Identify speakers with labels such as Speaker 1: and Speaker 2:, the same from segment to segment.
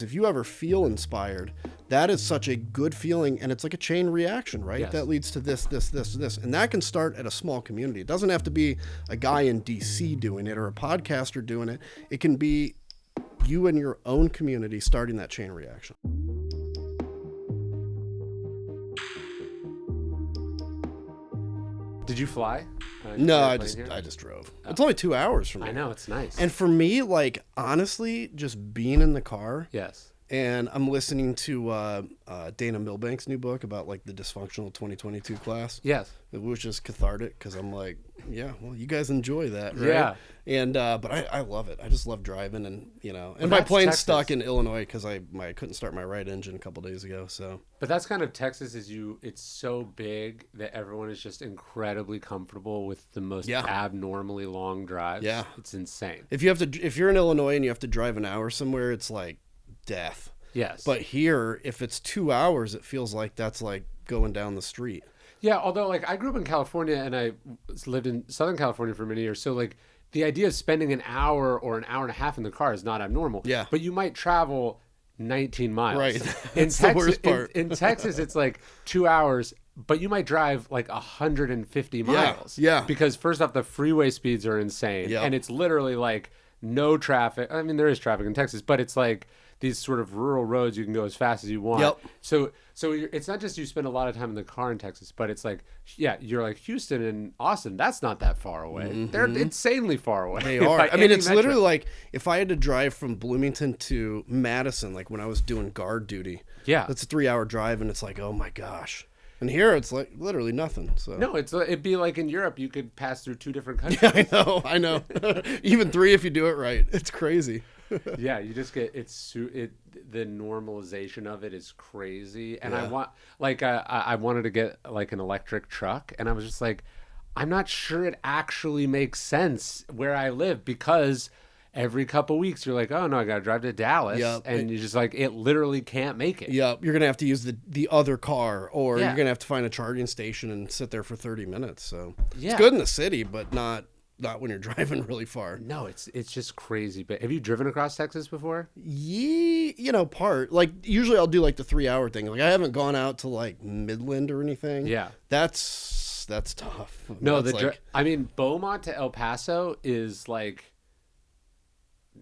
Speaker 1: If you ever feel inspired, that is such a good feeling, and it's like a chain reaction, right?
Speaker 2: Yes.
Speaker 1: That leads to this, and that can start at a small community. It doesn't have to be a guy in DC doing it or a podcaster doing it. It can be you and your own community starting that chain reaction.
Speaker 2: Did you fly?
Speaker 1: No, I just drove. Oh. It's only 2 hours from me.
Speaker 2: I know, it's nice.
Speaker 1: And for me, like, honestly, just being in the car.
Speaker 2: Yes.
Speaker 1: And I'm listening to Dana Milbank's new book about like the dysfunctional 2022 class.
Speaker 2: Yes.
Speaker 1: It was just cathartic because I'm like, yeah, well, you guys enjoy that, right?
Speaker 2: Yeah.
Speaker 1: And but I love it. I just love driving, and and my plane's stuck in Illinois because I couldn't start my right engine a couple days ago. So.
Speaker 2: But that's kind of Texas. It's so big that everyone is just incredibly comfortable with the most abnormally long drives.
Speaker 1: Yeah.
Speaker 2: It's insane.
Speaker 1: If you're in Illinois and you have to drive an hour somewhere, it's like death.
Speaker 2: Yes.
Speaker 1: But here, if it's 2 hours, it feels like that's like going down the street.
Speaker 2: Yeah, although like I grew up in California and I lived in Southern California for many years, so like the idea of spending an hour or an hour and a half in the car is not abnormal.
Speaker 1: Yeah.
Speaker 2: But you might travel 19 miles.
Speaker 1: Right.
Speaker 2: That's
Speaker 1: the worst part.
Speaker 2: In Texas, it's like 2 hours, but you might drive like 150 miles.
Speaker 1: Yeah.
Speaker 2: Because first off, the freeway speeds are insane.
Speaker 1: Yep.
Speaker 2: And it's literally like no traffic. I mean, there is traffic in Texas, but it's like these sort of rural roads you can go as fast as you want.
Speaker 1: Yep.
Speaker 2: So it's not just you spend a lot of time in the car in Texas, but it's like, yeah, you're like Houston and Austin. That's not that far away.
Speaker 1: Mm-hmm.
Speaker 2: They're insanely far away.
Speaker 1: They are. I mean, it's literally like if I had to drive from Bloomington to Madison, like when I was doing guard duty.
Speaker 2: Yeah.
Speaker 1: That's a 3-hour drive, and it's like, oh my gosh. And here it's like literally nothing. So
Speaker 2: no, it'd be like in Europe, you could pass through 2 different countries.
Speaker 1: Yeah, I know. Even 3 if you do it right. It's crazy.
Speaker 2: Yeah, you just get the normalization of it is crazy. And I wanted to get like an electric truck, and I was just like, I'm not sure it actually makes sense where I live, because every couple weeks you're like, oh no, I gotta drive to Dallas.
Speaker 1: Yep.
Speaker 2: And you're just like, it literally can't make it.
Speaker 1: Yep. You're gonna have to use the other car, or you're gonna have to find a charging station and sit there for 30 minutes. So it's good in the city, but not when you're driving really far.
Speaker 2: No, it's just crazy. But have you driven across Texas before?
Speaker 1: Yeah, part. Like usually I'll do like the 3-hour thing. Like I haven't gone out to like Midland or anything.
Speaker 2: Yeah.
Speaker 1: That's tough.
Speaker 2: No,
Speaker 1: that's
Speaker 2: I mean, Beaumont to El Paso is like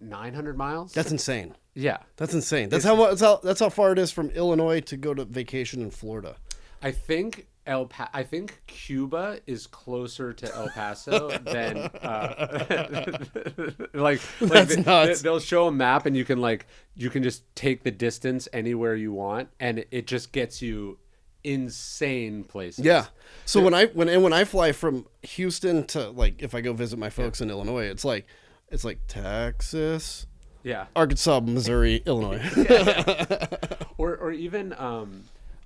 Speaker 2: 900 miles.
Speaker 1: That's insane.
Speaker 2: Yeah.
Speaker 1: That's insane. That's how far it is from Illinois to go to vacation in Florida.
Speaker 2: I think Cuba is closer to El Paso than
Speaker 1: That's nuts.
Speaker 2: They'll show a map and you can just take the distance anywhere you want, and it just gets you insane places.
Speaker 1: Yeah. So when I fly from Houston to, like, if I go visit my folks in Illinois, it's like Texas, Arkansas, Missouri, Illinois.
Speaker 2: Or even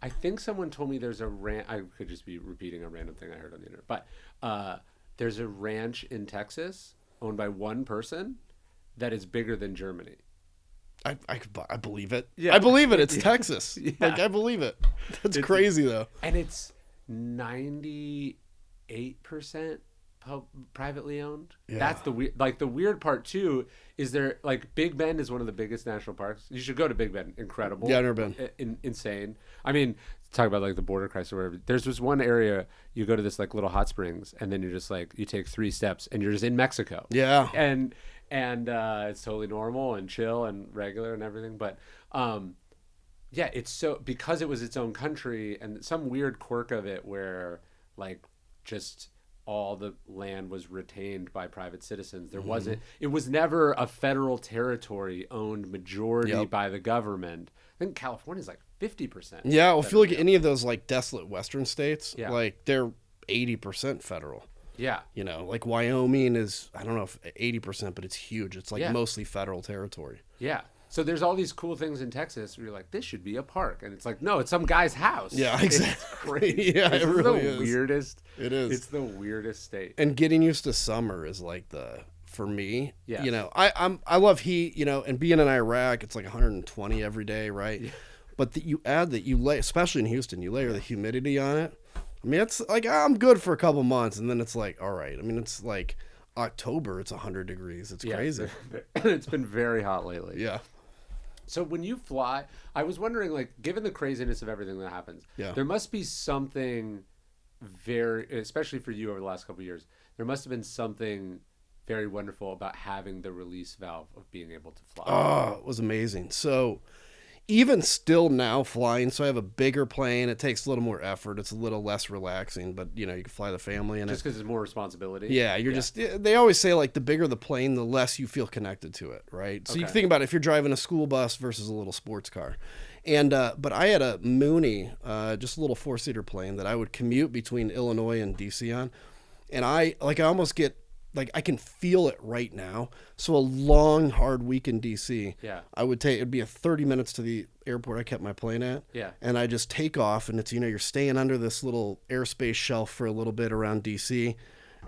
Speaker 2: I think someone told me there's I could just be repeating a random thing I heard on the internet, but there's a ranch in Texas owned by one person that is bigger than Germany.
Speaker 1: I believe it.
Speaker 2: Yeah.
Speaker 1: I believe it. It's Texas.
Speaker 2: Yeah.
Speaker 1: Like, I believe it. That's crazy though.
Speaker 2: And it's 98% privately owned.
Speaker 1: Yeah.
Speaker 2: That's the weird part too. Is there, like, Big Bend is one of the biggest national parks. You should go to Big Bend. Incredible.
Speaker 1: Yeah, I've never been.
Speaker 2: Insane. I mean, talk about like the border crisis or whatever. There's this one area you go to, this like little hot springs, and then you're just like, you take 3 steps and you're just in Mexico.
Speaker 1: Yeah.
Speaker 2: And it's totally normal and chill and regular and everything. But yeah, it's so, because it was its own country and some weird quirk of it where like just all the land was retained by private citizens. It was never a federal territory owned majority by the government. I think California's like 50%.
Speaker 1: Yeah, I feel like any of those like desolate western states, like they're 80% federal.
Speaker 2: Yeah.
Speaker 1: You know, like Wyoming is, I don't know if 80%, but it's huge. It's like mostly federal territory.
Speaker 2: Yeah. So there's all these cool things in Texas where you're like, this should be a park. And it's like, no, it's some guy's house.
Speaker 1: Yeah, exactly.
Speaker 2: It's crazy.
Speaker 1: Yeah, it really is.
Speaker 2: Weirdest.
Speaker 1: It is.
Speaker 2: It's the weirdest state.
Speaker 1: And getting used to summer is like for me,
Speaker 2: yes.
Speaker 1: You know, I love heat, you know, and being in Iraq, it's like 120 every day, right? Yeah. But you add that especially in Houston, you layer the humidity on it. I mean, it's like, I'm good for a couple months, and then it's like, all right. I mean, it's like October, it's 100 degrees. It's crazy.
Speaker 2: It's been very hot lately.
Speaker 1: Yeah.
Speaker 2: So when you fly, I was wondering, like, given the craziness of everything that happens,
Speaker 1: Yeah.
Speaker 2: there must be something very, especially for you over the last couple of years, there must have been something very wonderful about having the release valve of being able to fly.
Speaker 1: Oh, it was amazing. So even still now flying, so I have a bigger plane. It takes a little more effort. It's a little less relaxing, but you can fly the family in
Speaker 2: Just
Speaker 1: it.
Speaker 2: because it's more responsibility.
Speaker 1: Yeah, they always say like the bigger the plane, the less you feel connected to it, right? So you
Speaker 2: Okay.
Speaker 1: think about it, if you're driving a school bus versus a little sports car. And but I had a Mooney, just a little 4-seater plane that I would commute between Illinois and DC on. And I almost get like I can feel it right now. So a long, hard week in DC,
Speaker 2: Yeah.
Speaker 1: it'd be a 30 minutes to the airport I kept my plane at.
Speaker 2: Yeah.
Speaker 1: And I just take off, and it's you're staying under this little airspace shelf for a little bit around DC,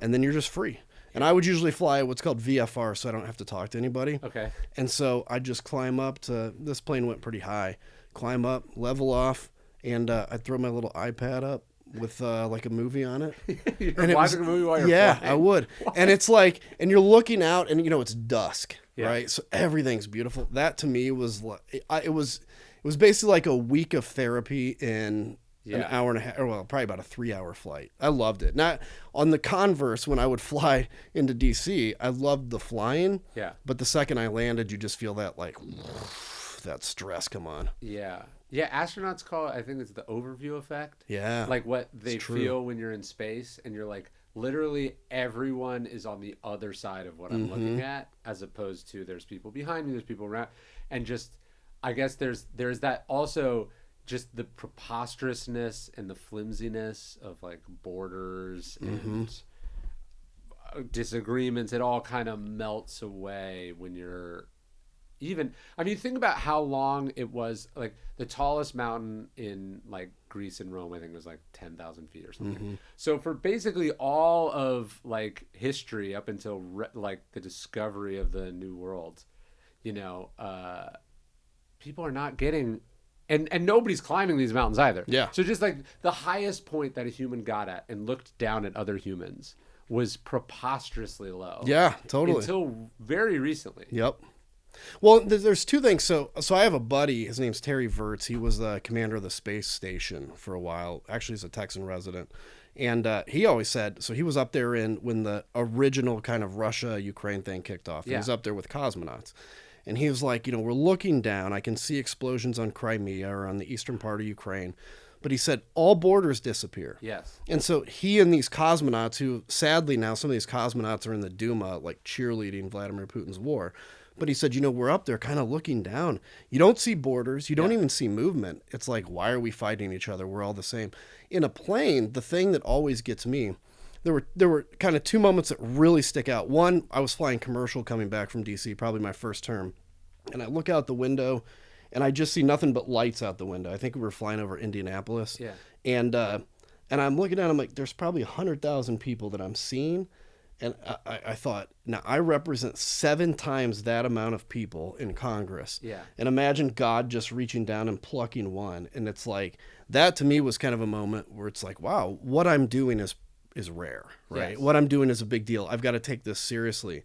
Speaker 1: and then you're just free. And I would usually fly what's called VFR, so I don't have to talk to anybody.
Speaker 2: Okay.
Speaker 1: And so I just climb up to, this plane went pretty high, climb up, level off, and I'd throw my little iPad up with like a movie on it.
Speaker 2: You're watching a movie while you're
Speaker 1: yeah,
Speaker 2: flying?
Speaker 1: I would.
Speaker 2: What?
Speaker 1: And it's like, and you're looking out, and it's dusk,
Speaker 2: Yeah.
Speaker 1: right? So everything's beautiful. That to me was like, it was basically like a week of therapy in an
Speaker 2: Yeah.
Speaker 1: hour and a half, or well, probably about a 3-hour flight. I loved it. Not on the converse, when I would fly into DC, I loved the flying.
Speaker 2: Yeah.
Speaker 1: But the second I landed, you just feel that like that stress come on.
Speaker 2: Yeah. Yeah. Astronauts call it, I think it's the overview effect.
Speaker 1: Yeah.
Speaker 2: Like what they
Speaker 1: true.
Speaker 2: feel when you're in space and you're like, literally everyone is on the other side of what I'm looking at, as opposed to there's people behind me, there's people around, and just, I guess there's that also, just the preposterousness and the flimsiness of like borders and disagreements. It all kind of melts away when you're think about how long it was. Like the tallest mountain in like Greece and Rome, I think, was like 10,000 feet or something. So for basically all of like history up until like the discovery of the New World, people are not getting, and nobody's climbing these mountains either.
Speaker 1: Yeah.
Speaker 2: So just like the highest point that a human got at and looked down at other humans was preposterously low.
Speaker 1: Yeah, totally.
Speaker 2: Until very recently.
Speaker 1: Yep. Well, there's two things. So I have a buddy. His name's Terry Virts. He was the commander of the space station for a while. Actually, he's a Texan resident. And he always said, so he was up there when the original kind of Russia-Ukraine thing kicked off.
Speaker 2: Yeah.
Speaker 1: He was up there with cosmonauts. And he was like, we're looking down. I can see explosions on Crimea or on the eastern part of Ukraine. But he said all borders disappear.
Speaker 2: Yes.
Speaker 1: And so he and these cosmonauts, who sadly now some of these cosmonauts are in the Duma, like cheerleading Vladimir Putin's war. But he said, we're up there kind of looking down. You don't see borders. You don't even see movement. It's like, why are we fighting each other? We're all the same. In a plane, the thing that always gets me, there were kind of two moments that really stick out. One, I was flying commercial coming back from DC, probably my first term. And I look out the window, and I just see nothing but lights out the window. I think we were flying over Indianapolis.
Speaker 2: Yeah.
Speaker 1: And I'm looking at them like, there's probably 100,000 people that I'm seeing. And I thought, now I represent 7 times that amount of people in Congress.
Speaker 2: Yeah.
Speaker 1: And imagine God just reaching down and plucking one. And it's like, that to me was kind of a moment where it's like, wow, what I'm doing is rare, right?
Speaker 2: Yes.
Speaker 1: What I'm doing is a big deal. I've got to take this seriously.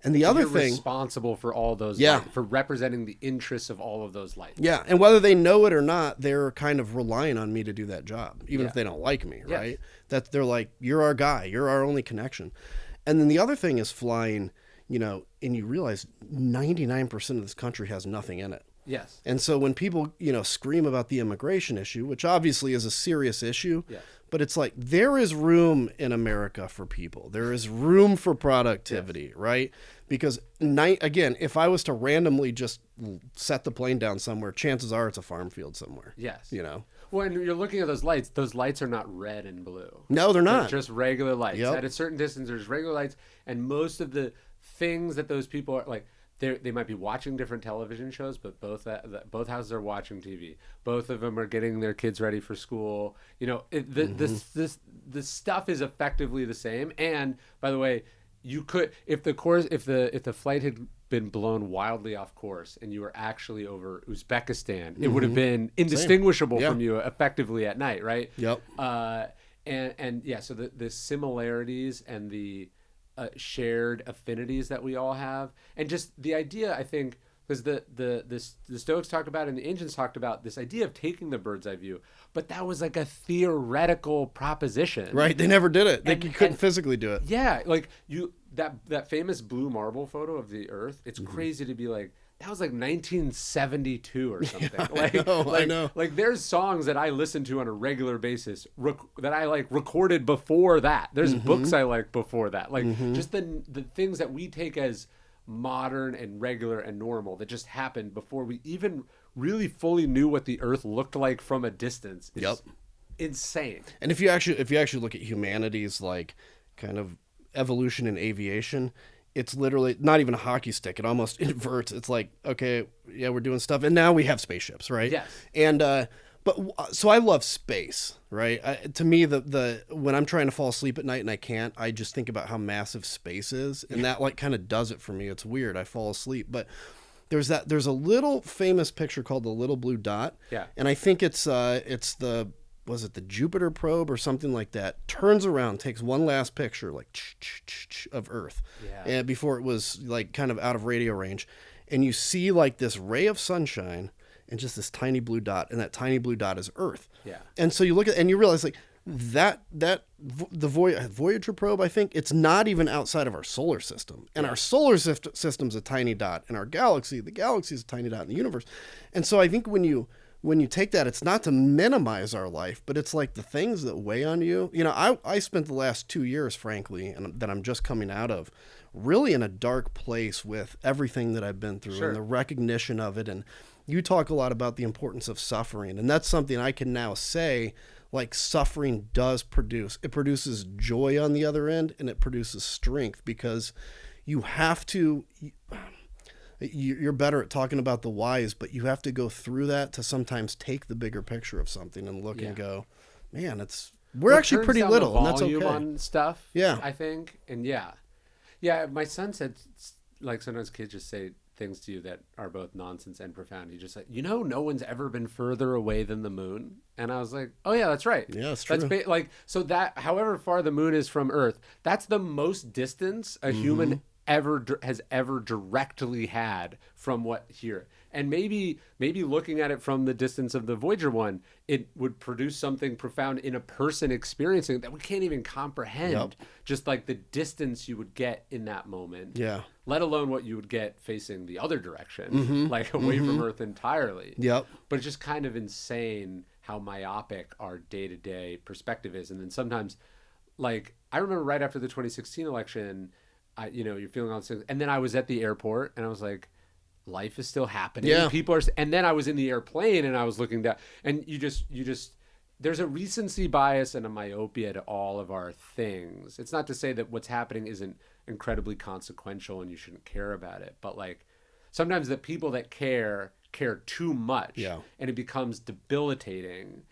Speaker 1: And the other
Speaker 2: You're
Speaker 1: thing,
Speaker 2: responsible for all those
Speaker 1: Yeah.
Speaker 2: lights, for representing the interests of all of those lights.
Speaker 1: yeah, and whether they know it or not, they're kind of relying on me to do that job, even if
Speaker 2: Yeah.
Speaker 1: they don't like me,
Speaker 2: Yes.
Speaker 1: right? That they're like, you're our guy, you're our only connection. And then the other thing is flying, and you realize 99% of this country has nothing in it.
Speaker 2: Yes.
Speaker 1: And so when people, scream about the immigration issue, which obviously is a serious issue,
Speaker 2: Yes.
Speaker 1: but it's like there is room in America for people. There is room for productivity, right? Because again, if I was to randomly just set the plane down somewhere, chances are it's a farm field somewhere.
Speaker 2: Yes.
Speaker 1: Well,
Speaker 2: When you're looking at those lights are not red and blue.
Speaker 1: no, they're not.
Speaker 2: They're just regular lights.
Speaker 1: Yep.
Speaker 2: At a certain distance, there's regular lights, and most of the things that those people are like, they might be watching different television shows, but both houses are watching TV. Both of them are getting their kids ready for school. The stuff is effectively the same. And by the way, you could, if the flight had been blown wildly off course and you were actually over Uzbekistan, it would have been indistinguishable
Speaker 1: Yeah.
Speaker 2: from you effectively at night, right?
Speaker 1: Yep.
Speaker 2: And yeah, so the similarities and the shared affinities that we all have, and just the idea, I think, Because the Stoics talked about it and the ancients talked about this idea of taking the bird's eye view, but that was like a theoretical proposition.
Speaker 1: Right. They never did it. They couldn't physically do it.
Speaker 2: Yeah. Like that famous blue marble photo of the Earth, it's crazy to be like, that was like 1972 or something.
Speaker 1: Yeah, I know.
Speaker 2: Like there's songs that I listen to on a regular basis that I like recorded before that. There's books I like before that. Like just the things that we take as modern and regular and normal that just happened before we even really fully knew what the Earth looked like from a distance. Is insane.
Speaker 1: And if you actually look at humanity's like kind of evolution in aviation, it's literally not even a hockey stick. It almost inverts. It's like, okay, yeah, we're doing stuff, and now we have spaceships, right?
Speaker 2: Yes.
Speaker 1: And so I love space, right? To me, the when I'm trying to fall asleep at night and I can't, I just think about how massive space is, and that like kind of does it for me. It's weird. I fall asleep, but there's a little famous picture called the Little Blue Dot.
Speaker 2: Yeah.
Speaker 1: And I think it's the Jupiter probe or something like that, turns around, takes one last picture like of Earth, and before it was like kind of out of radio range, and you see like this ray of sunshine and just this tiny blue dot, and that tiny blue dot is Earth.
Speaker 2: Yeah.
Speaker 1: And so you look at and you realize like the Voyager probe, I think it's not even outside of our solar system, and our solar system's a tiny dot, and the galaxy is a tiny dot in the universe. And so I think when you take that, it's not to minimize our life, but it's like the things that weigh on you. You know, I spent the last 2 years, frankly, and that I'm just coming out of, really in a dark place with everything that I've been through and the recognition of it. And you talk a lot about the importance of suffering, and that's something I can now say, like, suffering produces joy on the other end, and it produces strength, because you have to... You're better at talking about the whys, but you have to go through that to sometimes take the bigger picture of something and look and go, man, we're actually pretty little, and that's okay.
Speaker 2: On stuff,
Speaker 1: yeah,
Speaker 2: I think, and yeah. My son said, like, sometimes kids just say things to you that are both nonsense and profound. He just said, no one's ever been further away than the moon, and I was like, oh yeah, that's right.
Speaker 1: Yeah, that's true.
Speaker 2: That's so that however far the moon is from Earth, that's the most distance a human has ever directly had from what here. And maybe looking at it from the distance of the Voyager one, it would produce something profound in a person experiencing it that we can't even comprehend. Just like the distance you would get in that moment, let alone what you would get facing the other direction, like away from Earth entirely. But it's just kind of insane how myopic our day-to-day perspective is. And then sometimes, like, I remember right after the 2016 election, you're feeling all these things. And then I was at the airport and I was like, life is still happening.
Speaker 1: Yeah.
Speaker 2: People are, and then I was in the airplane and I was looking down, and you just, there's a recency bias and a myopia to all of our things. It's not to say that what's happening isn't incredibly consequential and you shouldn't care about it, but like sometimes the people that care too much, and it becomes debilitating.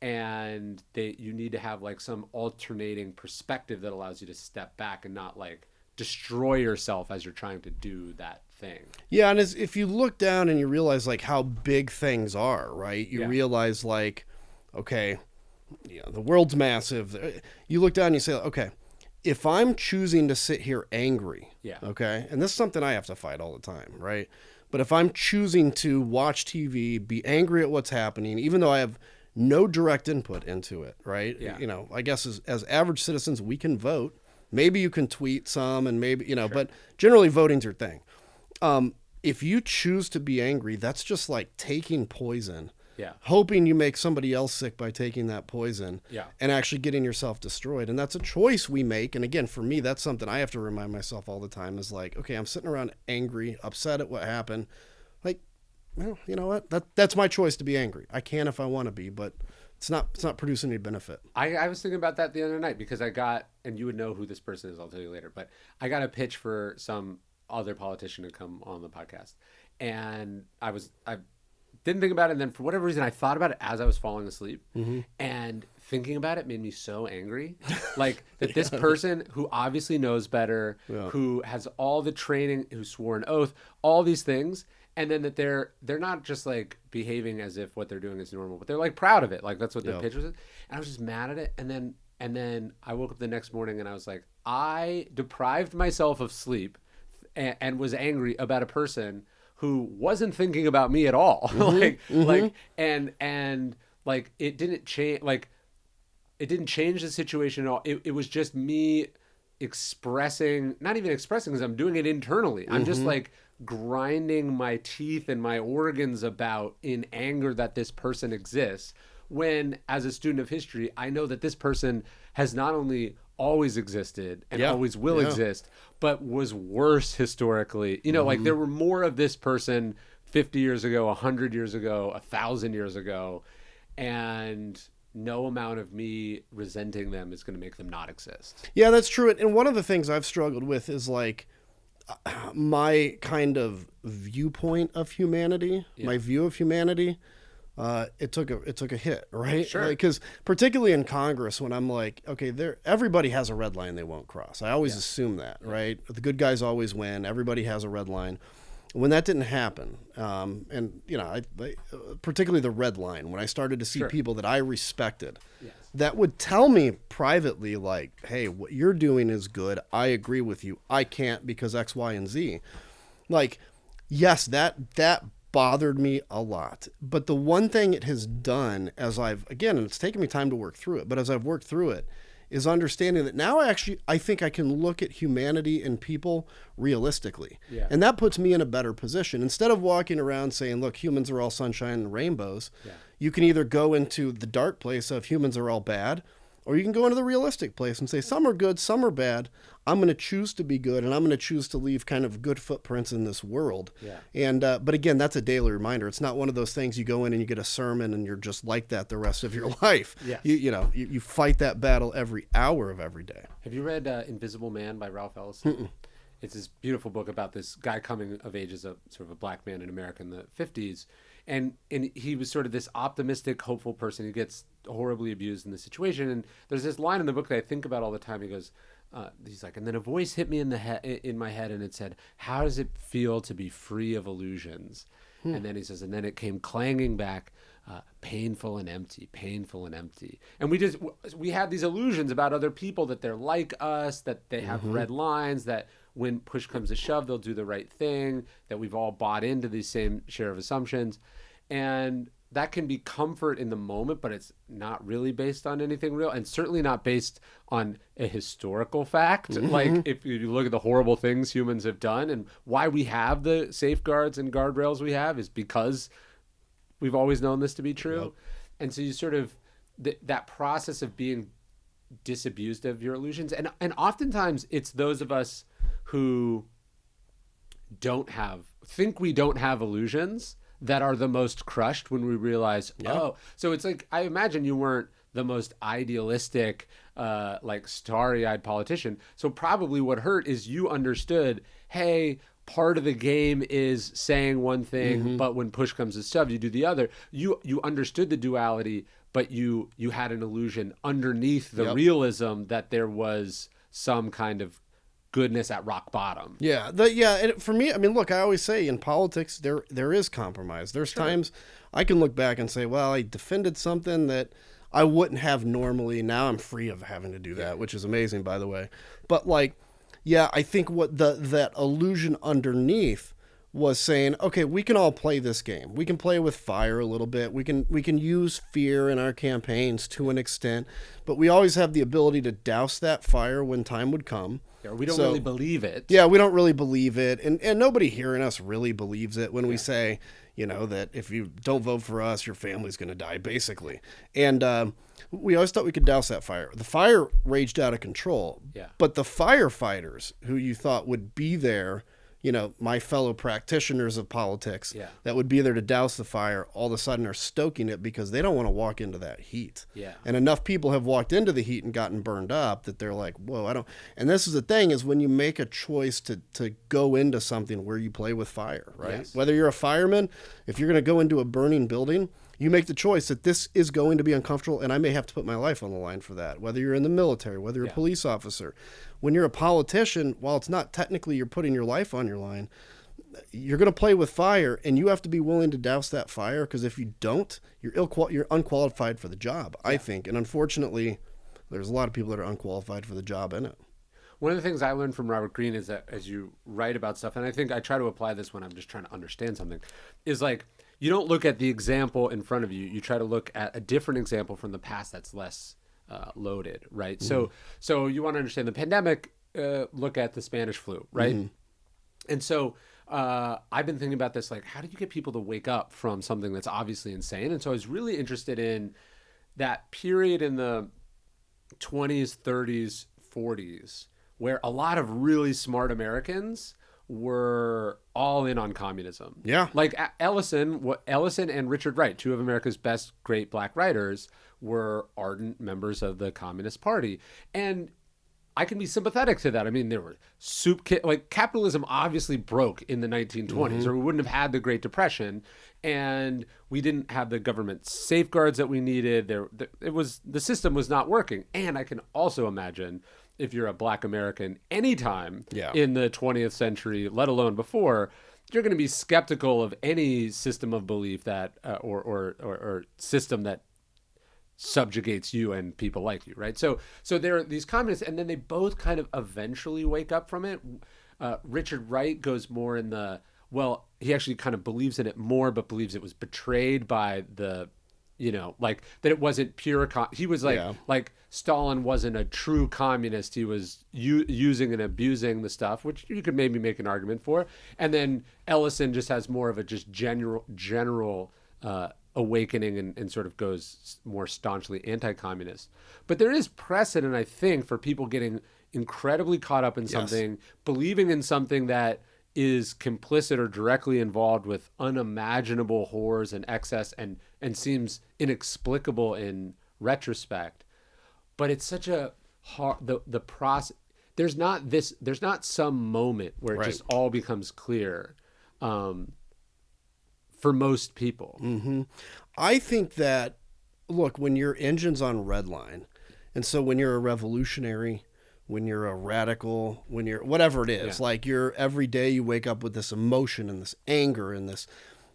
Speaker 2: And you need to have like some alternating perspective that allows you to step back and not like destroy yourself as you're trying to do that thing.
Speaker 1: Yeah, and if you look down and you realize like how big things are, right? You realize like, okay, the world's massive. You look down and you say, okay, if I'm choosing to sit here angry, okay, and this is something I have to fight all the time, right? But if I'm choosing to watch TV, be angry at what's happening, even though I have no direct input into it, right? I guess as average citizens, we can vote. Maybe you can tweet some, and maybe, but generally voting's your thing. If you choose to be angry, that's just like taking poison, hoping you make somebody else sick by taking that poison, and actually getting yourself destroyed. And that's a choice we make. And again, for me, that's something I have to remind myself all the time is like, okay, I'm sitting around angry, upset at what happened. Like, well, you know what? That's my choice to be angry. I can if I want to be, but it's not producing any benefit.
Speaker 2: I was thinking about that the other night because I got, and you would know who this person is, I'll tell you later, but I got a pitch for some other politician to come on the podcast. And I didn't think about it, and then for whatever reason I thought about it as I was falling asleep. And thinking about it made me so angry. Like that this person who obviously knows better, who has all the training, who swore an oath, all these things, and then that they're not just like behaving as if what they're doing is normal, but they're like proud of it. Like that's what the pitch was. And I was just mad at it. And then I woke up the next morning and I was like, I deprived myself of sleep and was angry about a person who wasn't thinking about me at all. And like it didn't change, like it didn't change the situation at all. It was just me expressing, not even expressing, because I'm doing it internally. I'm just like grinding my teeth and my organs about in anger that this person exists, when as a student of history I know that this person has not only always existed and always will exist, but was worse historically. Like there were more of this person 50 years ago, 100 years ago, 1,000 years ago, and no amount of me resenting them is going to make them not exist.
Speaker 1: Yeah, that's true. And one of the things I've struggled with is like my kind of viewpoint of humanity, my view of humanity. It took a hit, right?
Speaker 2: Sure.
Speaker 1: Because particularly in Congress, when I'm like, okay, everybody has a red line they won't cross. I always assume that, right? The good guys always win. Everybody has a red line. When that didn't happen, and I particularly the red line, when I started to see people that I respected, that would tell me privately, like, hey, what you're doing is good. I agree with you. I can't because X, Y, and Z. Like, yes, that bothered me a lot. But the one thing it has done, and it's taken me time to work through it, but as I've worked through it, is understanding that now I think I can look at humanity and people realistically. Yeah. And that puts me in a better position. Instead of walking around saying, look, humans are all sunshine and rainbows, you can either go into the dark place of humans are all bad, or you can go into the realistic place and say, some are good, some are bad. I'm going to choose to be good, and I'm going to choose to leave kind of good footprints in this world. Yeah. And but again, that's a daily reminder. It's not one of those things you go in and you get a sermon and you're just like that the rest of your life. Yes. You fight that battle every hour of every day.
Speaker 2: Have you read Invisible Man by Ralph Ellison? It's this beautiful book about this guy coming of age as a sort of a black man in America in the 50s. And he was sort of this optimistic, hopeful person who gets horribly abused in the situation. And there's this line in the book that I think about all the time. He goes, he's like, and then a voice hit me in my head, and it said, how does it feel to be free of illusions? And then he says, and then it came clanging back, painful and empty, painful and empty. And we have these illusions about other people, that they're like us, that they have red lines, that when push comes to shove, they'll do the right thing, that we've all bought into these same share of assumptions. And that can be comfort in the moment, but it's not really based on anything real, and certainly not based on a historical fact. Like if you look at the horrible things humans have done and why we have the safeguards and guardrails we have is because we've always known this to be true. Yep. And so you sort of, that process of being disabused of your illusions. And oftentimes it's those of us who think we don't have illusions that are the most crushed when we realize, so it's like, I imagine you weren't the most idealistic, like starry-eyed politician. So probably what hurt is you understood, hey, part of the game is saying one thing, but when push comes to shove, you do the other. You understood the duality, but you had an illusion underneath the realism that there was some kind of goodness at rock bottom.
Speaker 1: Yeah. And for me, I mean, look, I always say in politics, there is compromise. There's times I can look back and say, well, I defended something that I wouldn't have normally. Now I'm free of having to do that, which is amazing, by the way. But like, I think what that illusion underneath was saying, okay, we can all play this game. We can play with fire a little bit. We can use fear in our campaigns to an extent, but we always have the ability to douse that fire when time would come.
Speaker 2: Yeah, we don't really believe it.
Speaker 1: Yeah, we don't really believe it. And nobody hearing us really believes it when we say, that if you don't vote for us, your family's going to die, basically. And we always thought we could douse that fire. The fire raged out of control. Yeah. But the firefighters who you thought would be there, my fellow practitioners of politics that would be there to douse the fire, all of a sudden are stoking it because they don't want to walk into that heat. Yeah. And enough people have walked into the heat and gotten burned up that they're like, whoa, I don't. And this is the thing, is when you make a choice to go into something where you play with fire, right? Yes. Whether you're a fireman, if you're going to go into a burning building, you make the choice that this is going to be uncomfortable and I may have to put my life on the line for that. Whether you're in the military, whether you're a police officer. When you're a politician, while it's not technically you're putting your life on your line, you're going to play with fire, and you have to be willing to douse that fire, because if you don't, you're unqualified for the job, I think. And unfortunately, there's a lot of people that are unqualified for the job in it.
Speaker 2: one of the things I learned from Robert Greene is that as you write about stuff, and I think I try to apply this when I'm just trying to understand something, is like you don't look at the example in front of you. You try to look at a different example from the past that's less loaded, right? So you want to understand the pandemic, look at the Spanish flu, right? And so I've been thinking about this, like, how do you get people to wake up from something that's obviously insane? And so I was really interested in that period in the 20s, 30s, 40s, where a lot of really smart Americans were all in on communism.
Speaker 1: Yeah.
Speaker 2: Like Ellison and Richard Wright, two of America's best great black writers, were ardent members of the Communist Party. And I can be sympathetic to that. I mean, there were like capitalism obviously broke in the 1920s, or we wouldn't have had the Great Depression, and we didn't have the government safeguards that we needed. The system was not working. And I can also imagine if you're a black American anytime in the 20th century, let alone before, you're going to be skeptical of any system of belief that or system that subjugates you and people like you, right? So there are these communists, and then they both kind of eventually wake up from it. Richard Wright goes more in the, well, he actually kind of believes in it more, but believes it was betrayed by the, like that it wasn't pure. He was like Stalin wasn't a true communist. He was using and abusing the stuff, which you could maybe make an argument for. And then Ellison just has more of a just general awakening and sort of goes more staunchly anti-communist. But there is precedent, I think, for people getting incredibly caught up in something, believing in something that is complicit or directly involved with unimaginable horrors and excess and seems inexplicable in retrospect. But it's such a hard, the process, there's not some moment where it just all becomes clear. For most people.
Speaker 1: I think that, look, when your engine's on redline, and so when you're a revolutionary, when you're a radical, when you're whatever it is, like you're every day you wake up with this emotion and this anger and this,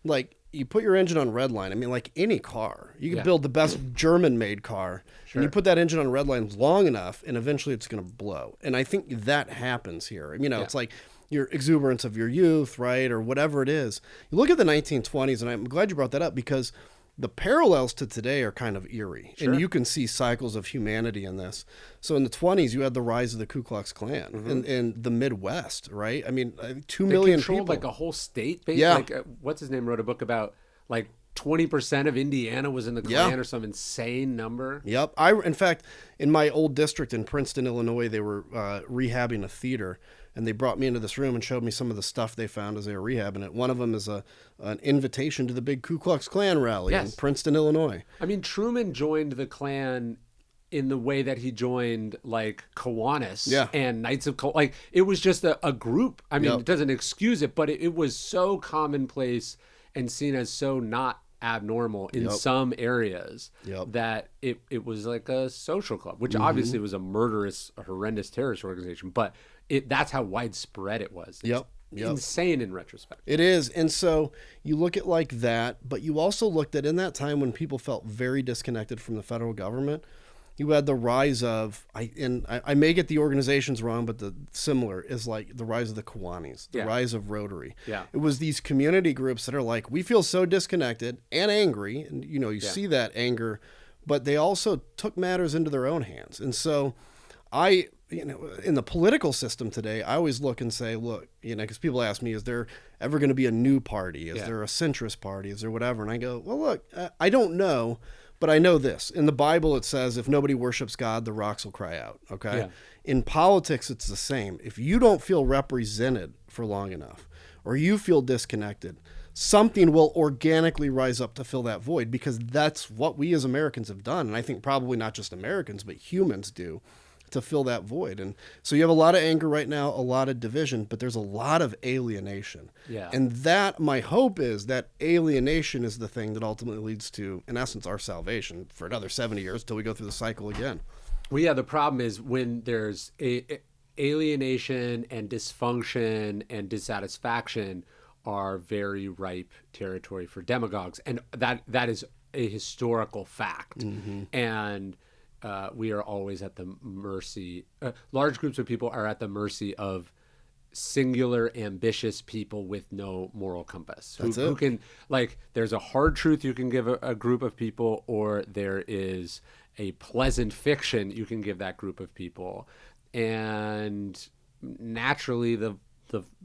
Speaker 1: like you put your engine on redline. I mean, like any car, you can build the best German-made car, and you put that engine on redline long enough, and eventually it's going to blow. And I think that happens here. It's like your exuberance of your youth, right? Or whatever it is. You look at the 1920s, and I'm glad you brought that up because the parallels to today are kind of eerie. And you can see cycles of humanity in this. So in the 20s, you had the rise of the Ku Klux Klan in the Midwest, right? I mean, 2 million people.
Speaker 2: Like a whole state. Like, what's his name wrote a book about, like, 20% of Indiana was in the Klan or some insane number.
Speaker 1: Yep. In fact, in my old district in Princeton, Illinois, they were rehabbing a theater. And they brought me into this room and showed me some of the stuff they found as they were rehabbing it. One of them is an invitation to the big Ku Klux Klan rally in Princeton, Illinois.
Speaker 2: I mean, Truman joined the Klan in the way that he joined, like, Kiwanis and Knights of Columbus. Like, it was just a group. I mean, it doesn't excuse it, but it was so commonplace and seen as so not abnormal in some areas that it was like a social club, which obviously was a murderous, horrendous terrorist organization, but that's how widespread it was. It's insane in retrospect.
Speaker 1: It is. And so you look at like that, but you also looked at in that time when people felt very disconnected from the federal government, you had the rise of, I may get the organizations wrong, but the similar is like the rise of the Kiwanis, the rise of Rotary.
Speaker 2: Yeah.
Speaker 1: It was these community groups that are like, we feel so disconnected and angry. And, you see that anger, but they also took matters into their own hands. And so in the political system today, I always look and say, look, because people ask me, is there ever going to be a new party? Is there a centrist party? Is there whatever? And I go, well, look, I don't know, but I know this. In the Bible, it says, if nobody worships God, the rocks will cry out. Okay. Yeah. In politics, it's the same. If you don't feel represented for long enough, or you feel disconnected, something will organically rise up to fill that void, because that's what we as Americans have done. And I think probably not just Americans, but humans do, to fill that void. And so you have a lot of anger right now, a lot of division, but there's a lot of alienation.
Speaker 2: Yeah.
Speaker 1: And that, my hope is that alienation is the thing that ultimately leads to, in essence, our salvation for another 70 years till we go through the cycle again.
Speaker 2: Well, yeah, the problem is when there's alienation and dysfunction and dissatisfaction are very ripe territory for demagogues. And that is a historical fact. And we are always at the mercy. Large groups of people are at the mercy of singular, ambitious people with no moral compass. Who can, like, there's a hard truth you can give a group of people, or there is a pleasant fiction you can give that group of people, and naturally the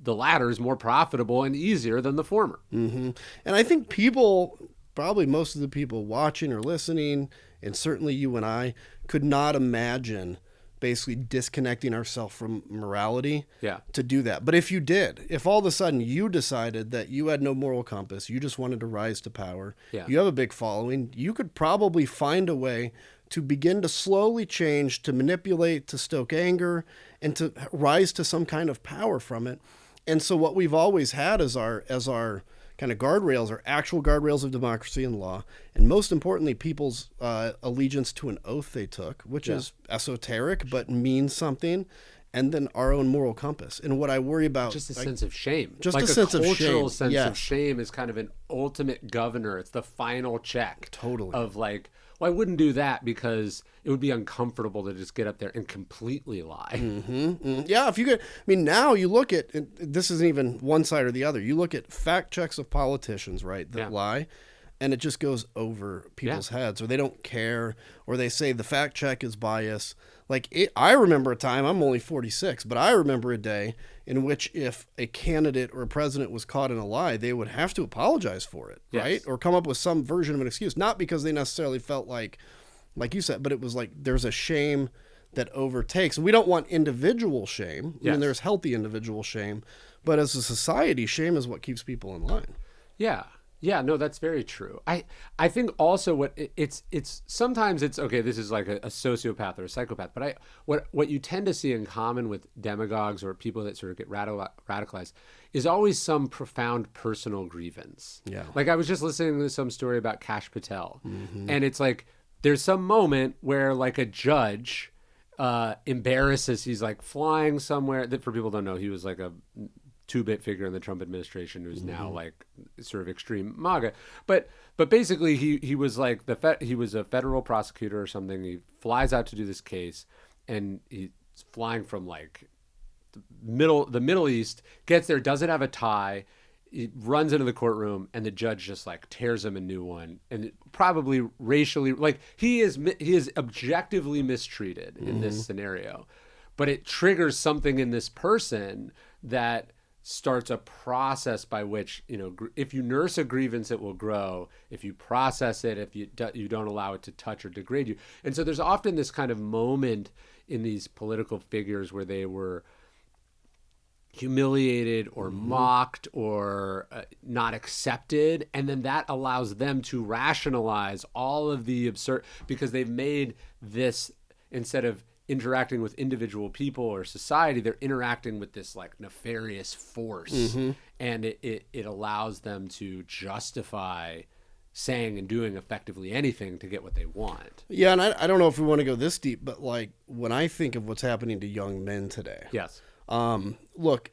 Speaker 2: latter is more profitable and easier than the former.
Speaker 1: Mm-hmm. And I think people, probably most of the people watching or listening, and certainly you and I, could not imagine basically disconnecting ourselves from morality to do that. But if you did, if all of a sudden you decided that you had no moral compass, you just wanted to rise to power, you have a big following, you could probably find a way to begin to slowly change, to manipulate, to stoke anger, and to rise to some kind of power from it. And so what we've always had as our kind of guardrails are actual guardrails of democracy and law, and most importantly, people's allegiance to an oath they took, which is esoteric but means something, and then our own moral compass. And what I worry about,
Speaker 2: just a sense of shame,
Speaker 1: just
Speaker 2: like
Speaker 1: a sense of shame.
Speaker 2: Cultural sense of shame is kind of an ultimate governor. It's the final check, of like, well, I wouldn't do that because it would be uncomfortable to just get up there and completely lie.
Speaker 1: Mm-hmm. Mm-hmm. Yeah, if you could, I mean, now you look at, this isn't even one side or the other. You look at fact checks of politicians, right, that lie, and it just goes over people's heads, or they don't care, or they say the fact check is biased. Like, I remember a time, I'm only 46, but I remember a day in which if a candidate or a president was caught in a lie, they would have to apologize for it, right? Or come up with some version of an excuse, not because they necessarily felt like you said, but it was like there's a shame that overtakes. We don't want individual shame. I mean, there's healthy individual shame, but as a society, shame is what keeps people in line.
Speaker 2: Yeah, no, that's very true. I think also what it's sometimes it's okay. This is like a sociopath or a psychopath, but what you tend to see in common with demagogues or people that sort of get radicalized is always some profound personal grievance. Yeah, like I was just listening to some story about Kash Patel, and it's like there's some moment where like a judge embarrasses. He's like flying somewhere. That for people who don't know, he was like a two-bit figure in the Trump administration who's now like sort of extreme MAGA, but basically he was like he was a federal prosecutor or something. He flies out to do this case, and he's flying from like the Middle East, gets there, doesn't have a tie, he runs into the courtroom, and the judge just like tears him a new one, and probably racially, like he is objectively mistreated in this scenario, but it triggers something in this person that starts a process by which, you know, if you nurse a grievance, it will grow. If you process it, if you don't allow it to touch or degrade you. And so there's often this kind of moment in these political figures where they were humiliated or mocked or not accepted. And then that allows them to rationalize all of the absurd, because they've made this, instead of interacting with individual people or society, they're interacting with this like nefarious force, and it allows them to justify saying and doing effectively anything to get what they want.
Speaker 1: Yeah, and I don't know if we want to go this deep, but like when I think of what's happening to young men today, look,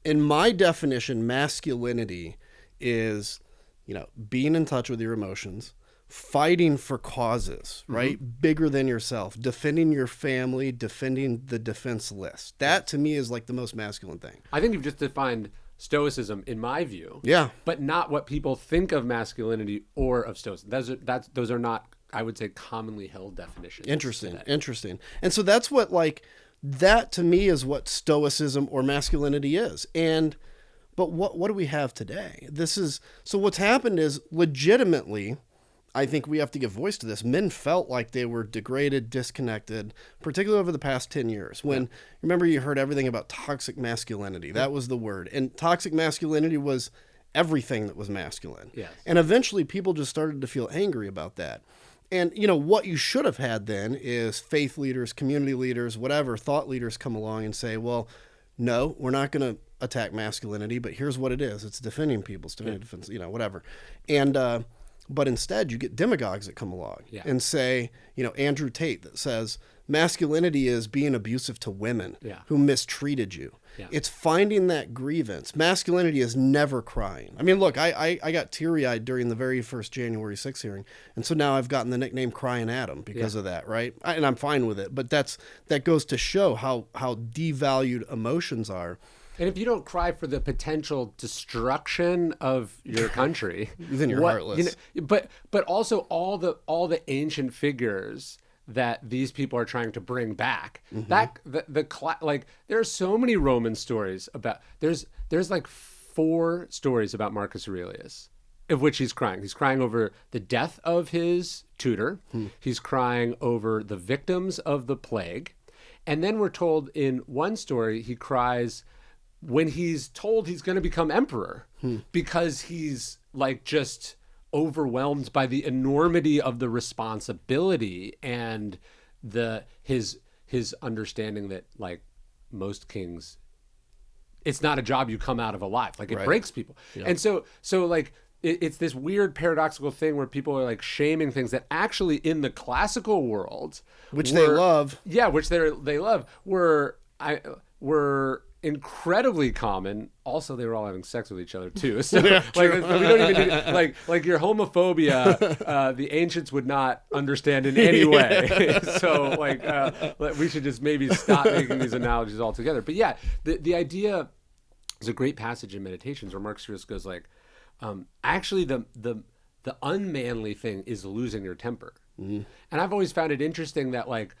Speaker 1: in my definition, masculinity is, you know, being in touch with your emotions, fighting for causes, right? Bigger than yourself, defending your family, defending the defense list. That to me is like the most masculine thing.
Speaker 2: I think you've just defined Stoicism in my view.
Speaker 1: Yeah.
Speaker 2: But not what people think of masculinity or of Stoicism. Those are not, I would say, commonly held definitions.
Speaker 1: Interesting. And so that's what, like, that to me is what Stoicism or masculinity is. But what do we have today? So what's happened is legitimately, I think we have to give voice to this. Men felt like they were degraded, disconnected, particularly over the past 10 years. When, remember, you heard everything about toxic masculinity. That was the word. And toxic masculinity was everything that was masculine.
Speaker 2: Yes.
Speaker 1: And eventually people just started to feel angry about that. And, you know, what you should have had then is faith leaders, community leaders, whatever, thought leaders come along and say, well, no, we're not going to attack masculinity, but here's what it is. It's defending people, it's defending defense, you know, whatever. And, but instead, you get demagogues that come along and say, you know, Andrew Tate that says Masculinity is being abusive to women who mistreated you.
Speaker 2: Yeah.
Speaker 1: It's finding that grievance. Masculinity is never crying. I mean, look, I got teary-eyed during the very first January 6th hearing, and so now I've gotten the nickname Crying Adam because of that, right? And I'm fine with it. But that goes to show how devalued emotions are.
Speaker 2: And if you don't cry for the potential destruction of your country,
Speaker 1: then you're heartless.
Speaker 2: But also all the ancient figures that these people are trying to bring back. That like there are so many Roman stories about. There's like 4 stories about Marcus Aurelius, of which he's crying. He's crying over the death of his tutor. He's crying over the victims of the plague, and then we're told in one story he cries when he's told he's going to become emperor because he's like just overwhelmed by the enormity of the responsibility and his understanding that like most kings, it's not a job you come out of alive. Like it breaks people. Yep. And so like it's this weird paradoxical thing where people are like shaming things that actually in the classical world,
Speaker 1: they love,
Speaker 2: which they love, were incredibly common. Also, they were all having sex with each other too. So, we don't even need, like your homophobia. The ancients would not understand in any way. So, we should just maybe stop making these analogies altogether. But yeah, the idea is a great passage in Meditations where Marcus Aurelius goes like, actually, the unmanly thing is losing your temper. And I've always found it interesting that like,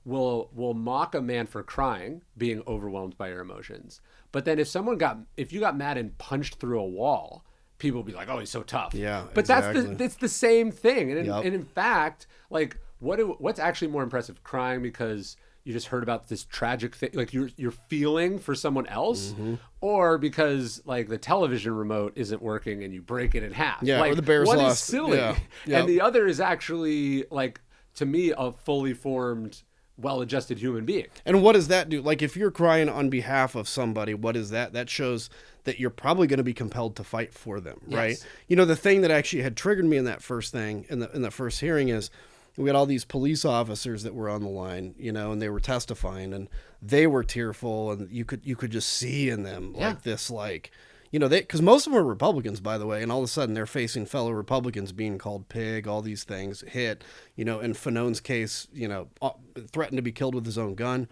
Speaker 2: will mock a man for crying, being overwhelmed by your emotions. But then if you got mad and punched through a wall, people will be like, oh, he's so tough.
Speaker 1: Yeah,
Speaker 2: but
Speaker 1: exactly.
Speaker 2: that's the same thing. And in fact, like what's actually more impressive, crying because you just heard about this tragic thing, like you're feeling for someone else, or because like the television remote isn't working and you break it in half.
Speaker 1: Yeah,
Speaker 2: like,
Speaker 1: or the Bears
Speaker 2: one
Speaker 1: lost.
Speaker 2: Is silly, and the other is actually like, to me, a fully formed, well-adjusted human being.
Speaker 1: And what does that do? Like if you're crying on behalf of somebody, what is that? That shows that you're probably going to be compelled to fight for them, right?
Speaker 2: Yes.
Speaker 1: You know, the thing that actually had triggered me in that first thing, in the first hearing, is we had all these police officers that were on the line, you know, and they were testifying and they were tearful, and you could just see in them like this, like, you know, because most of them are Republicans, by the way, and all of a sudden they're facing fellow Republicans being called pig, all these things, hit, you know, in Fanone's case, you know, threatened to be killed with his own gun.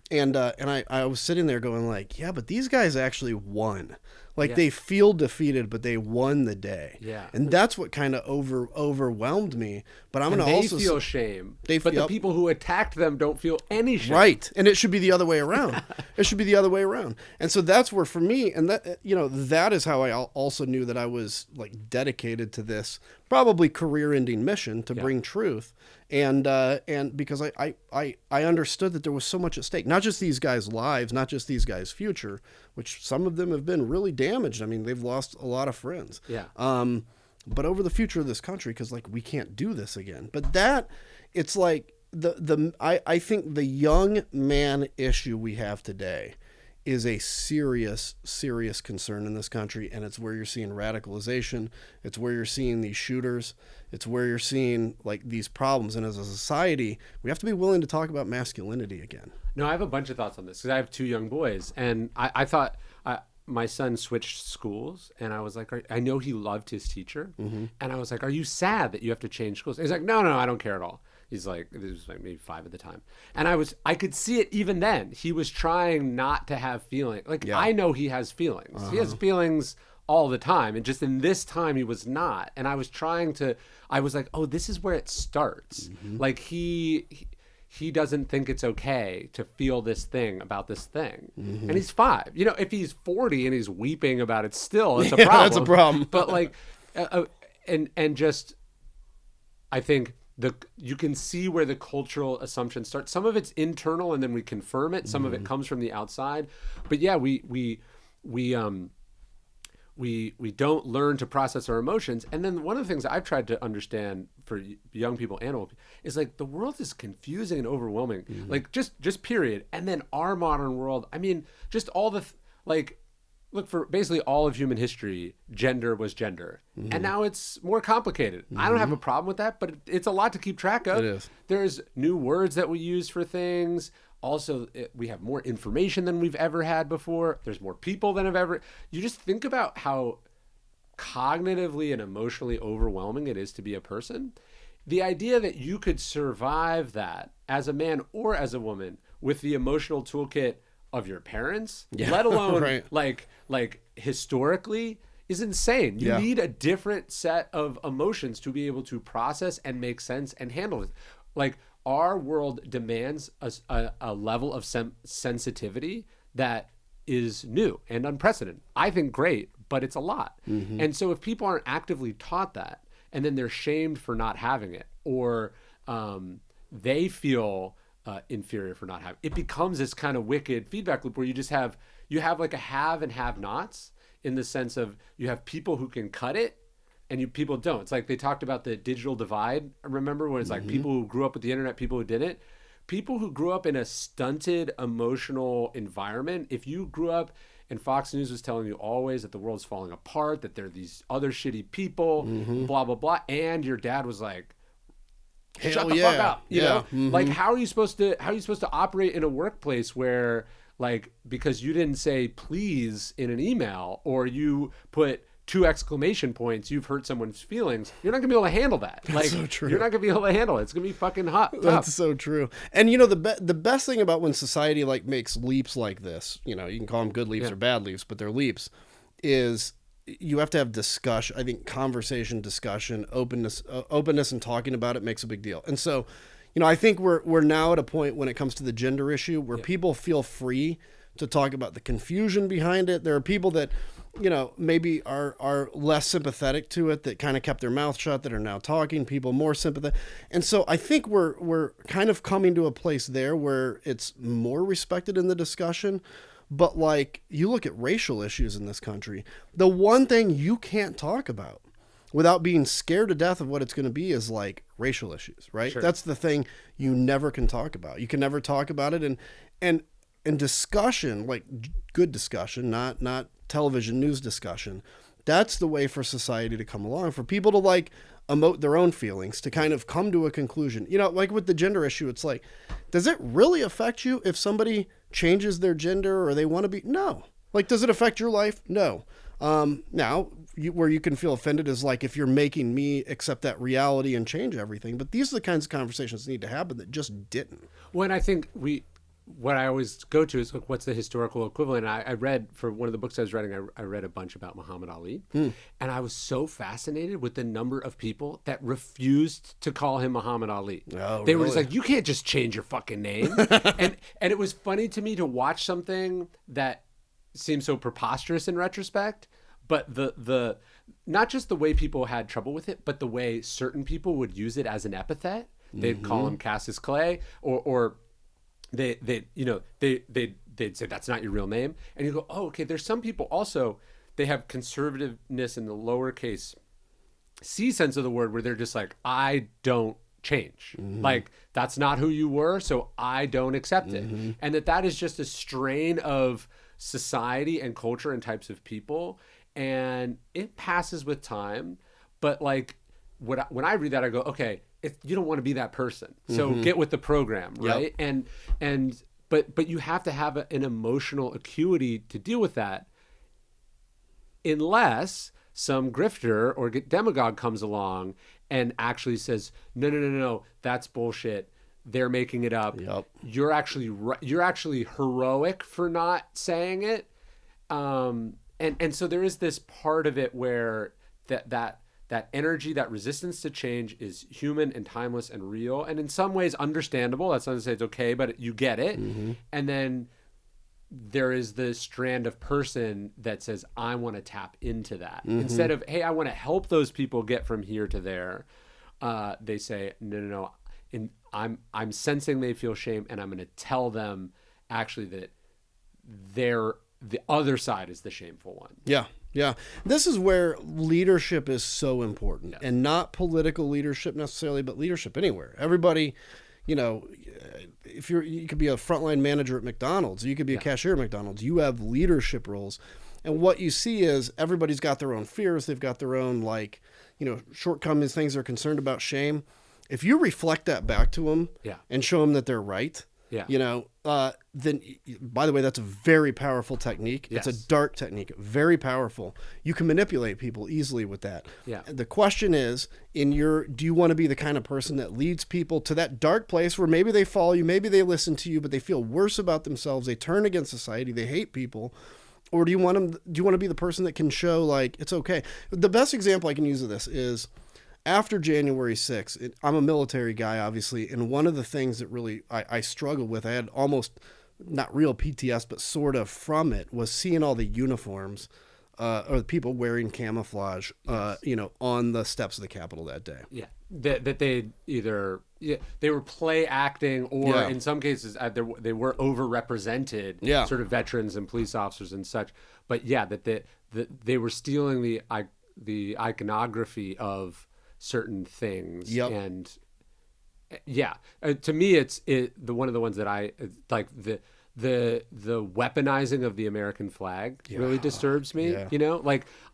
Speaker 1: And I was sitting there going like, yeah, but these guys actually won. Like they feel defeated, but they won the day.
Speaker 2: Yeah.
Speaker 1: And that's what kind of overwhelmed me. But I'm going to also
Speaker 2: feel shame. But
Speaker 1: the
Speaker 2: people who attacked them don't feel any shame.
Speaker 1: Right. And it should be the other way around. It should be the other way around. And so that's where, for me, and that, you know, that is how I also knew that I was like dedicated to this probably career-ending mission to bring truth. And because I understood that there was so much at stake, not just these guys' lives, not just these guys' future, which some of them have been really damaged. I mean, they've lost a lot of friends.
Speaker 2: Yeah.
Speaker 1: But over the future of this country, because like we can't do this again. But that, it's like I think the young man issue we have today is a serious concern in this country, and it's where you're seeing radicalization. It's where you're seeing these shooters. It's where you're seeing like these problems. And as a society, we have to be willing to talk about masculinity again.
Speaker 2: No, I have a bunch of thoughts on this because I have 2 young boys, and I thought my son switched schools, and I was like, I know he loved his teacher, and I was like, are you sad that you have to change schools? And he's like, no, I don't care at all. He's like, it was like maybe 5 at the time. And I could see it even then. He was trying not to have feelings. Like, I know he has feelings. He has feelings all the time. And just in this time, he was not. And I was like, oh, this is where it starts. Like he doesn't think it's okay to feel this thing about this thing. And he's 5. You know, if he's 40 and he's weeping about it still, it's a problem.
Speaker 1: That's a problem.
Speaker 2: But like, and just, I think, you can see where the cultural assumptions start. Some of it's internal, and then we confirm it. Some of it comes from the outside. But yeah, we don't learn to process our emotions. And then one of the things I've tried to understand for young people and old people is like the world is confusing and overwhelming. Like just period. And then our modern world. I mean, just all the like look, for basically all of human history, gender was gender. And now it's more complicated. I don't have a problem with that, but it's a lot to keep track of.
Speaker 1: It is.
Speaker 2: There's new words that we use for things. Also, we have more information than we've ever had before. There's more people than have ever. You just think about how cognitively and emotionally overwhelming it is to be a person. The idea that you could survive that as a man or as a woman with the emotional toolkit of your parents, let alone
Speaker 1: right.
Speaker 2: like historically, is insane. You
Speaker 1: Yeah.
Speaker 2: need a different set of emotions to be able to process and make sense and handle it. Like, our world demands a level of sensitivity that is new and unprecedented. I think great, but it's a lot. And so if people aren't actively taught that, and then they're shamed for not having it, or they feel inferior for not having it, becomes this kind of wicked feedback loop where you have like a have and have nots, in the sense of you have people who can cut it and people don't. It's like they talked about the digital divide, remember, where it's like people who grew up with the internet, people who didn't. People who grew up in a stunted emotional environment, if you grew up and Fox News was telling you always that the world's falling apart, that there are these other shitty people, blah, blah, blah, and your dad was like, shut the fuck up, you know? Like, how are you supposed to operate in a workplace where, like, because you didn't say please in an email, or you put 2 exclamation points, you've hurt someone's feelings, you're not gonna be able to handle that. Like,
Speaker 1: so true.
Speaker 2: You're not gonna be able to handle it. It's gonna be fucking hot.
Speaker 1: That's so true. And you know, the best thing about when society like makes leaps like this, you know, you can call them good leaps or bad leaps, but they're leaps, is you have to have discussion. I think conversation, discussion, openness and talking about it makes a big deal. And so, you know, I think we're now at a point when it comes to the gender issue where people feel free to talk about the confusion behind it. There are people that, you know, maybe are less sympathetic to it, that kind of kept their mouth shut, that are now talking, people more sympathetic. And so I think we're kind of coming to a place there where it's more respected in the discussion. But like, you look at racial issues in this country, the one thing you can't talk about without being scared to death of what it's going to be is like racial issues, right?
Speaker 2: Sure.
Speaker 1: That's the thing you never can talk about. You can never talk about it. And discussion, like good discussion, not television news discussion, that's the way for society to come along, for people to like emote their own feelings, to kind of come to a conclusion. You know, like with the gender issue, it's like, does it really affect you if somebody changes their gender or they want to be? No. Like, does it affect your life? No. Now, where you can feel offended is like if you're making me accept that reality and change everything. But these are the kinds of conversations that need to happen that just didn't.
Speaker 2: When I think what I always go to is, like, what's the historical equivalent? I read, for one of the books I was writing, I read a bunch about Muhammad Ali. And I was so fascinated with the number of people that refused to call him Muhammad Ali.
Speaker 1: Oh,
Speaker 2: they were
Speaker 1: really?
Speaker 2: just like, you can't just change your fucking name. and it was funny to me to watch something that seems so preposterous in retrospect, but the not just the way people had trouble with it, but the way certain people would use it as an epithet. They'd call him Cassius Clay, or they'd say that's not your real name, and you go, oh, okay. There's some people also, they have conservativeness in the lowercase c sense of the word, where they're just like, I don't change. Like, that's not who you were, so I don't accept it. And that is just a strain of society and culture and types of people, and it passes with time. But like, when I read that, I go, okay, you don't want to be that person, so get with the program, right?
Speaker 1: Yep.
Speaker 2: But you have to have an emotional acuity to deal with that, unless some grifter or demagogue comes along and actually says, no, that's bullshit, they're making it up.
Speaker 1: Yep.
Speaker 2: You're actually heroic for not saying it. And so there is this part of it where that energy, that resistance to change is human and timeless and real, and in some ways understandable. That's not to say it's okay, but you get it. And then there is this strand of person that says, I want to tap into that. Instead of, hey, I want to help those people get from here to there. They say, no. And I'm sensing they feel shame, and I'm going to tell them actually that the other side is the shameful one.
Speaker 1: Yeah. This is where leadership is so important, and not political leadership necessarily, but leadership anywhere. Everybody, you know, if you could be a frontline manager at McDonald's, you could be a cashier at McDonald's, you have leadership roles. And what you see is everybody's got their own fears. They've got their own, shortcomings, things they're concerned about, shame. If you reflect that back to them and show them that they're right, then, by the way, that's a very powerful technique. Yes. It's a dark technique, very powerful. You can manipulate people easily with that. Yeah. The question is, do you want to be the kind of person that leads people to that dark place where maybe they follow you, maybe they listen to you, but they feel worse about themselves, they turn against society, they hate people? Or do you want to be the person that can show, like, it's okay? The best example I can use of this is after January 6th, I'm a military guy, obviously, and one of the things that really I struggled with, I had almost not real PTS, but sort of from it, was seeing all the uniforms or the people wearing camouflage, on the steps of the Capitol that day.
Speaker 2: Yeah, that they either they were play acting, or in some cases they were overrepresented. Yeah. Sort of veterans and police officers and such. But that they were stealing the iconography of certain things. Yep. And to me, it's one of the ones that I like. The weaponizing of the American flag really disturbs me. Yeah.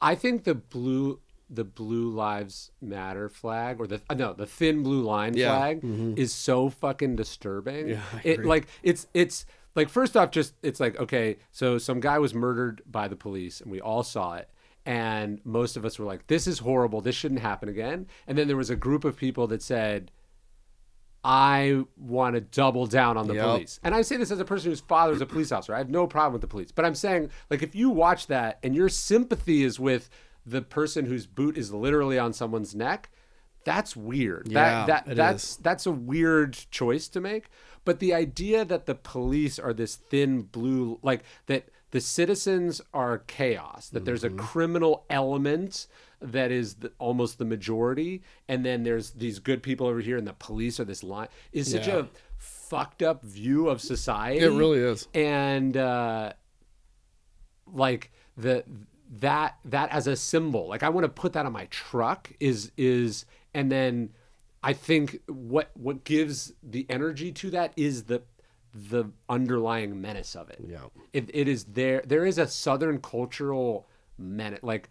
Speaker 2: I think the blue Lives Matter flag, or the thin blue line flag, is so fucking disturbing. Yeah, I agree. It's like, first off, it's like, okay, so some guy was murdered by the police and we all saw it. And most of us were like, this is horrible. This shouldn't happen again. And then there was a group of people that said, I want to double down on the police. And I say this as a person whose father is a police officer. I have no problem with the police. But I'm saying, like, if you watch that and your sympathy is with the person whose boot is literally on someone's neck, that's weird.
Speaker 1: Yeah,
Speaker 2: that's a weird choice to make. But the idea that the police are this thin blue, like that the citizens are chaos, that there's a criminal element that is almost the majority, and then there's these good people over here and the police are this line, is such a fucked up view of society.
Speaker 1: It really is.
Speaker 2: And that as a symbol, like, I want to put that on my truck is and then I think what gives the energy to that is the underlying menace of it. Yeah. It is there is a Southern cultural menace. Like,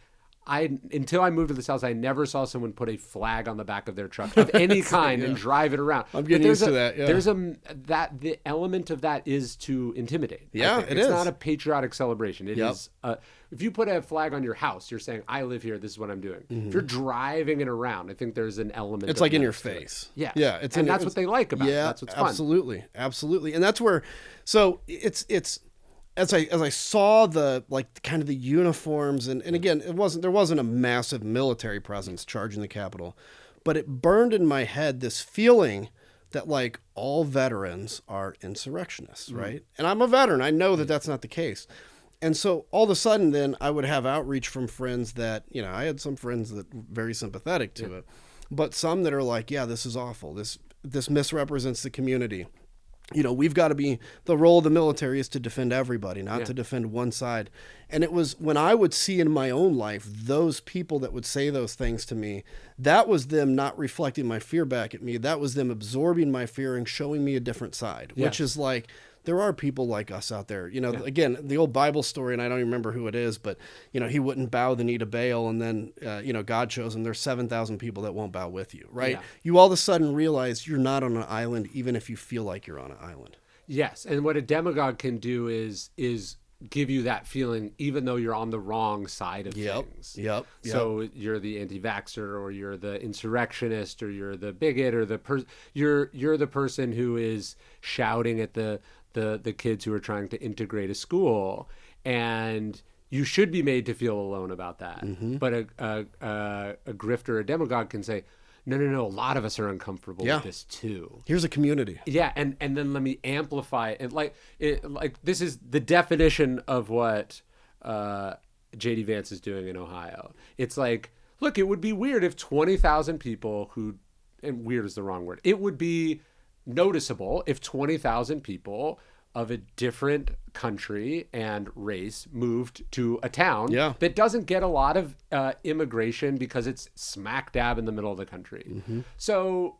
Speaker 2: until I moved to the South, I never saw someone put a flag on the back of their truck of any kind and drive it around.
Speaker 1: I'm getting used to that. Yeah.
Speaker 2: There's the element of that is to intimidate.
Speaker 1: Yeah,
Speaker 2: it's not a patriotic celebration. It is. If you put a flag on your house, you're saying, I live here, this is what I'm doing. If you're driving it around, I think there's an element.
Speaker 1: It's like in your face.
Speaker 2: Yeah.
Speaker 1: Yeah.
Speaker 2: And that's what they like about it. That's what's fun.
Speaker 1: Absolutely. And that's where, so it's as I saw the, like, kind of the uniforms, and again, there wasn't a massive military presence charging the Capitol, but it burned in my head this feeling that, like, all veterans are insurrectionists, right? And I'm a veteran. I know that that's not the case. And so all of a sudden then I would have outreach from friends that, I had some friends that were very sympathetic to it, but some that are like, yeah, this is awful. This misrepresents the community. We've got to be, the role of the military is to defend everybody, not to defend one side. And it was when I would see in my own life, those people that would say those things to me, that was them not reflecting my fear back at me. That was them absorbing my fear and showing me a different side, which is like, there are people like us out there. Again, the old Bible story, and I don't even remember who it is, but, he wouldn't bow the knee to Baal, and then, God shows him there's 7,000 people that won't bow with you, right? Yeah. You all of a sudden realize you're not on an island, even if you feel like you're on an island.
Speaker 2: Yes, and what a demagogue can do is give you that feeling, even though you're on the wrong side of things. Yep. So you're the anti-vaxxer, or you're the insurrectionist, or you're the bigot, or you're the person who is shouting at the kids who are trying to integrate a school, and you should be made to feel alone about that. But a grifter, a demagogue can say, no, a lot of us are uncomfortable with this too.
Speaker 1: Here's a community.
Speaker 2: Yeah, and then let me amplify it. And like this is the definition of what J.D. Vance is doing in Ohio. It's like, look, it would be weird if 20,000 people and weird is the wrong word. It would be noticeable if 20,000 people of a different country and race moved to a town that doesn't get a lot of immigration because it's smack dab in the middle of the country. So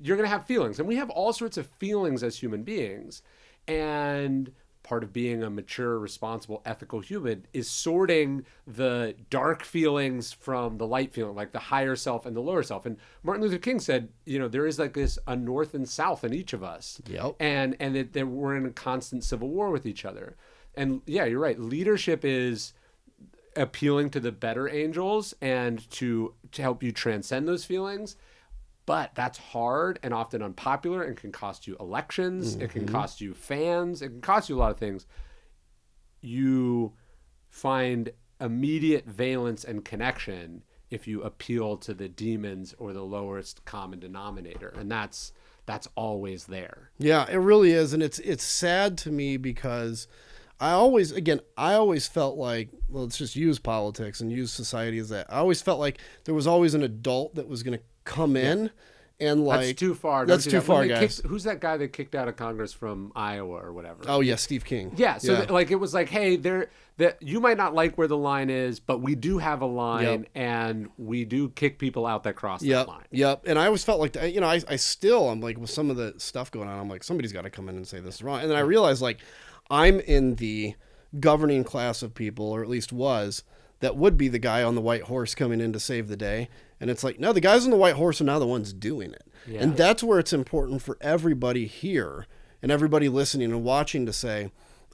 Speaker 2: you're going to have feelings, and we have all sorts of feelings as human beings. And part of being a mature, responsible, ethical human is sorting the dark feelings from the light feeling, like the higher self and the lower self. And Martin Luther King said, there is like a north and south in each of us.
Speaker 1: Yep.
Speaker 2: And that we're in a constant civil war with each other. And yeah, you're right. Leadership is appealing to the better angels and to help you transcend those feelings. But that's hard and often unpopular and can cost you elections. Mm-hmm. It can cost you fans. It can cost you a lot of things. You find immediate valence and connection if you appeal to the demons or the lowest common denominator. And that's always there.
Speaker 1: Yeah, it really is. And it's sad to me because I always felt like, well, let's just use politics and use society as that. I always felt like there was always an adult that was going to come in and like...
Speaker 2: That's too far.
Speaker 1: That's too far, guys.
Speaker 2: Who's that guy that kicked out of Congress from Iowa or whatever?
Speaker 1: Oh, yeah, Steve King.
Speaker 2: Yeah, so it was like, hey, you might not like where the line is, but we do have a line, and we do kick people out that cross that line.
Speaker 1: Yep, and I always felt like, I'm like, with some of the stuff going on, I'm like, somebody's got to come in and say this is wrong. And then I realized, like, I'm in the governing class of people, or at least was, that would be the guy on the white horse coming in to save the day. And it's like, no, the guys on the white horse are now the ones doing it. Yeah. And that's where it's important for everybody here and everybody listening and watching to say,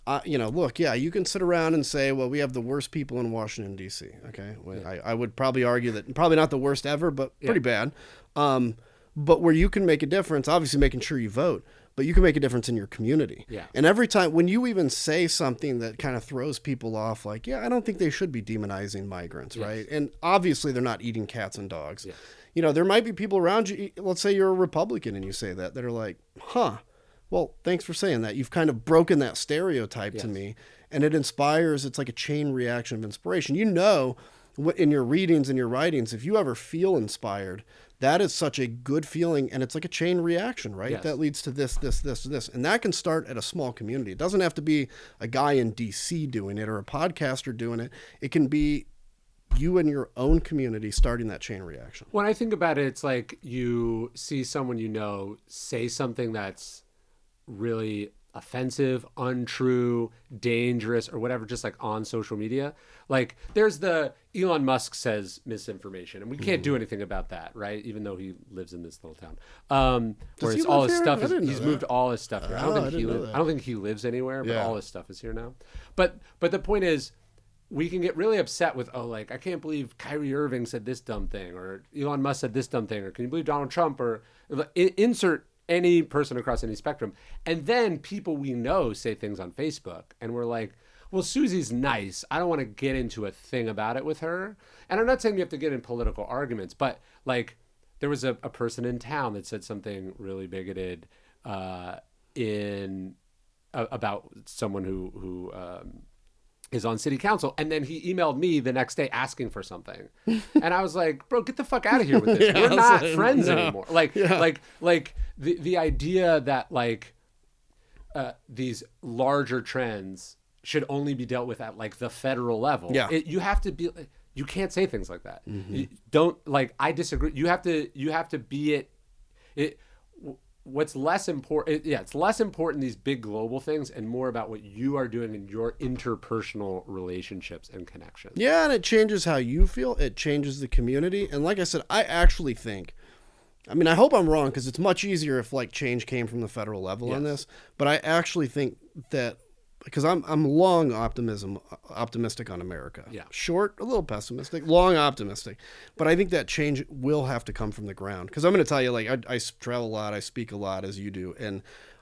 Speaker 1: look, yeah, you can sit around and say, well, we have the worst people in Washington, D.C. Okay. Well, I would probably argue that probably not the worst ever, but pretty bad. But where you can make a difference, obviously making sure you vote, but you can make a difference in your community. Yeah. And every time when you even say something that kind of throws people off, like, I don't think they should be demonizing migrants, right? And obviously they're not eating cats and dogs. Yeah. There might be people around you, let's say you're a Republican and you say that are like, well, thanks for saying that. You've kind of broken that stereotype to me. And it inspires, it's like a chain reaction of inspiration. In your readings and your writings, if you ever feel inspired, that is such a good feeling, and it's like a chain reaction, right? Yes. That leads to this. And that can start at a small community. It doesn't have to be a guy in DC doing it or a podcaster doing it. It can be you and your own community starting that chain reaction.
Speaker 2: When I think about it, it's like you see someone say something that's really offensive, untrue, dangerous, or whatever, just like on social media. Like there's the Elon Musk says misinformation, and we can't do anything about that, right? Even though he lives in this little town, where it's all his stuff. He's moved all his stuff here. I don't think he lives anywhere, but all his stuff is here now. But the point is, we can get really upset with, I can't believe Kyrie Irving said this dumb thing, or Elon Musk said this dumb thing, or can you believe Donald Trump, or insert any person across any spectrum. And then people we know say things on Facebook, and we're like, well, Susie's nice. I don't want to get into a thing about it with her. And I'm not saying you have to get in political arguments, but like there was a person in town that said something really bigoted about someone who is on city council, and then he emailed me the next day asking for something, and I was like, bro, get the fuck out of here with this. We're not friends anymore. Like the idea that these larger trends should only be dealt with at like the federal level. You have to be, you can't say things like that. I disagree. You have to be it. What's less important, it's less important, these big global things, and more about what you are doing in your interpersonal relationships and connections.
Speaker 1: Yeah, and it changes how you feel. It changes the community. And like I said, I actually think, I hope I'm wrong, because it's much easier if change came from the federal level on this. But I actually think that, because I'm long optimistic on America. Yeah. Short, a little pessimistic, long optimistic. But I think that change will have to come from the ground. Because I'm going to tell you, I travel a lot, I speak a lot, as you do, and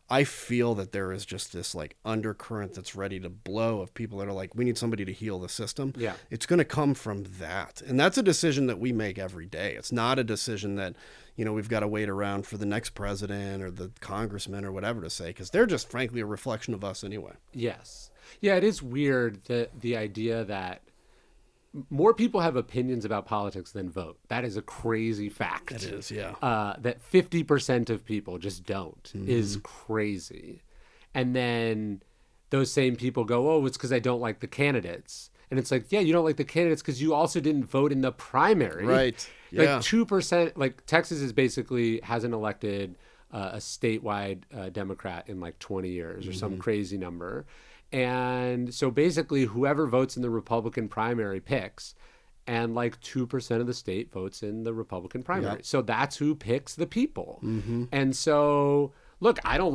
Speaker 1: I feel that there is just this undercurrent that's ready to blow of people that are like, we need somebody to heal the system. Yeah. It's going to come from that. And that's a decision that we make every day. It's not a decision that, we've got to wait around for the next president or the congressman or whatever to say, because they're just frankly a reflection of us anyway.
Speaker 2: Yes. Yeah, it is weird that the idea that more people have opinions about politics than vote. That is a crazy fact.
Speaker 1: It is, yeah.
Speaker 2: That 50% of people just don't is crazy. And then those same people go, it's because I don't like the candidates. And it's like, yeah, you don't like the candidates because you also didn't vote in the primary.
Speaker 1: Right. Yeah.
Speaker 2: 2%, Texas is basically hasn't elected a statewide Democrat in 20 years or some crazy number. And so basically whoever votes in the Republican primary picks, and like 2% of the state votes in the Republican primary.
Speaker 1: Yep.
Speaker 2: So that's who picks the people.
Speaker 1: Mm-hmm.
Speaker 2: And so, look, I don't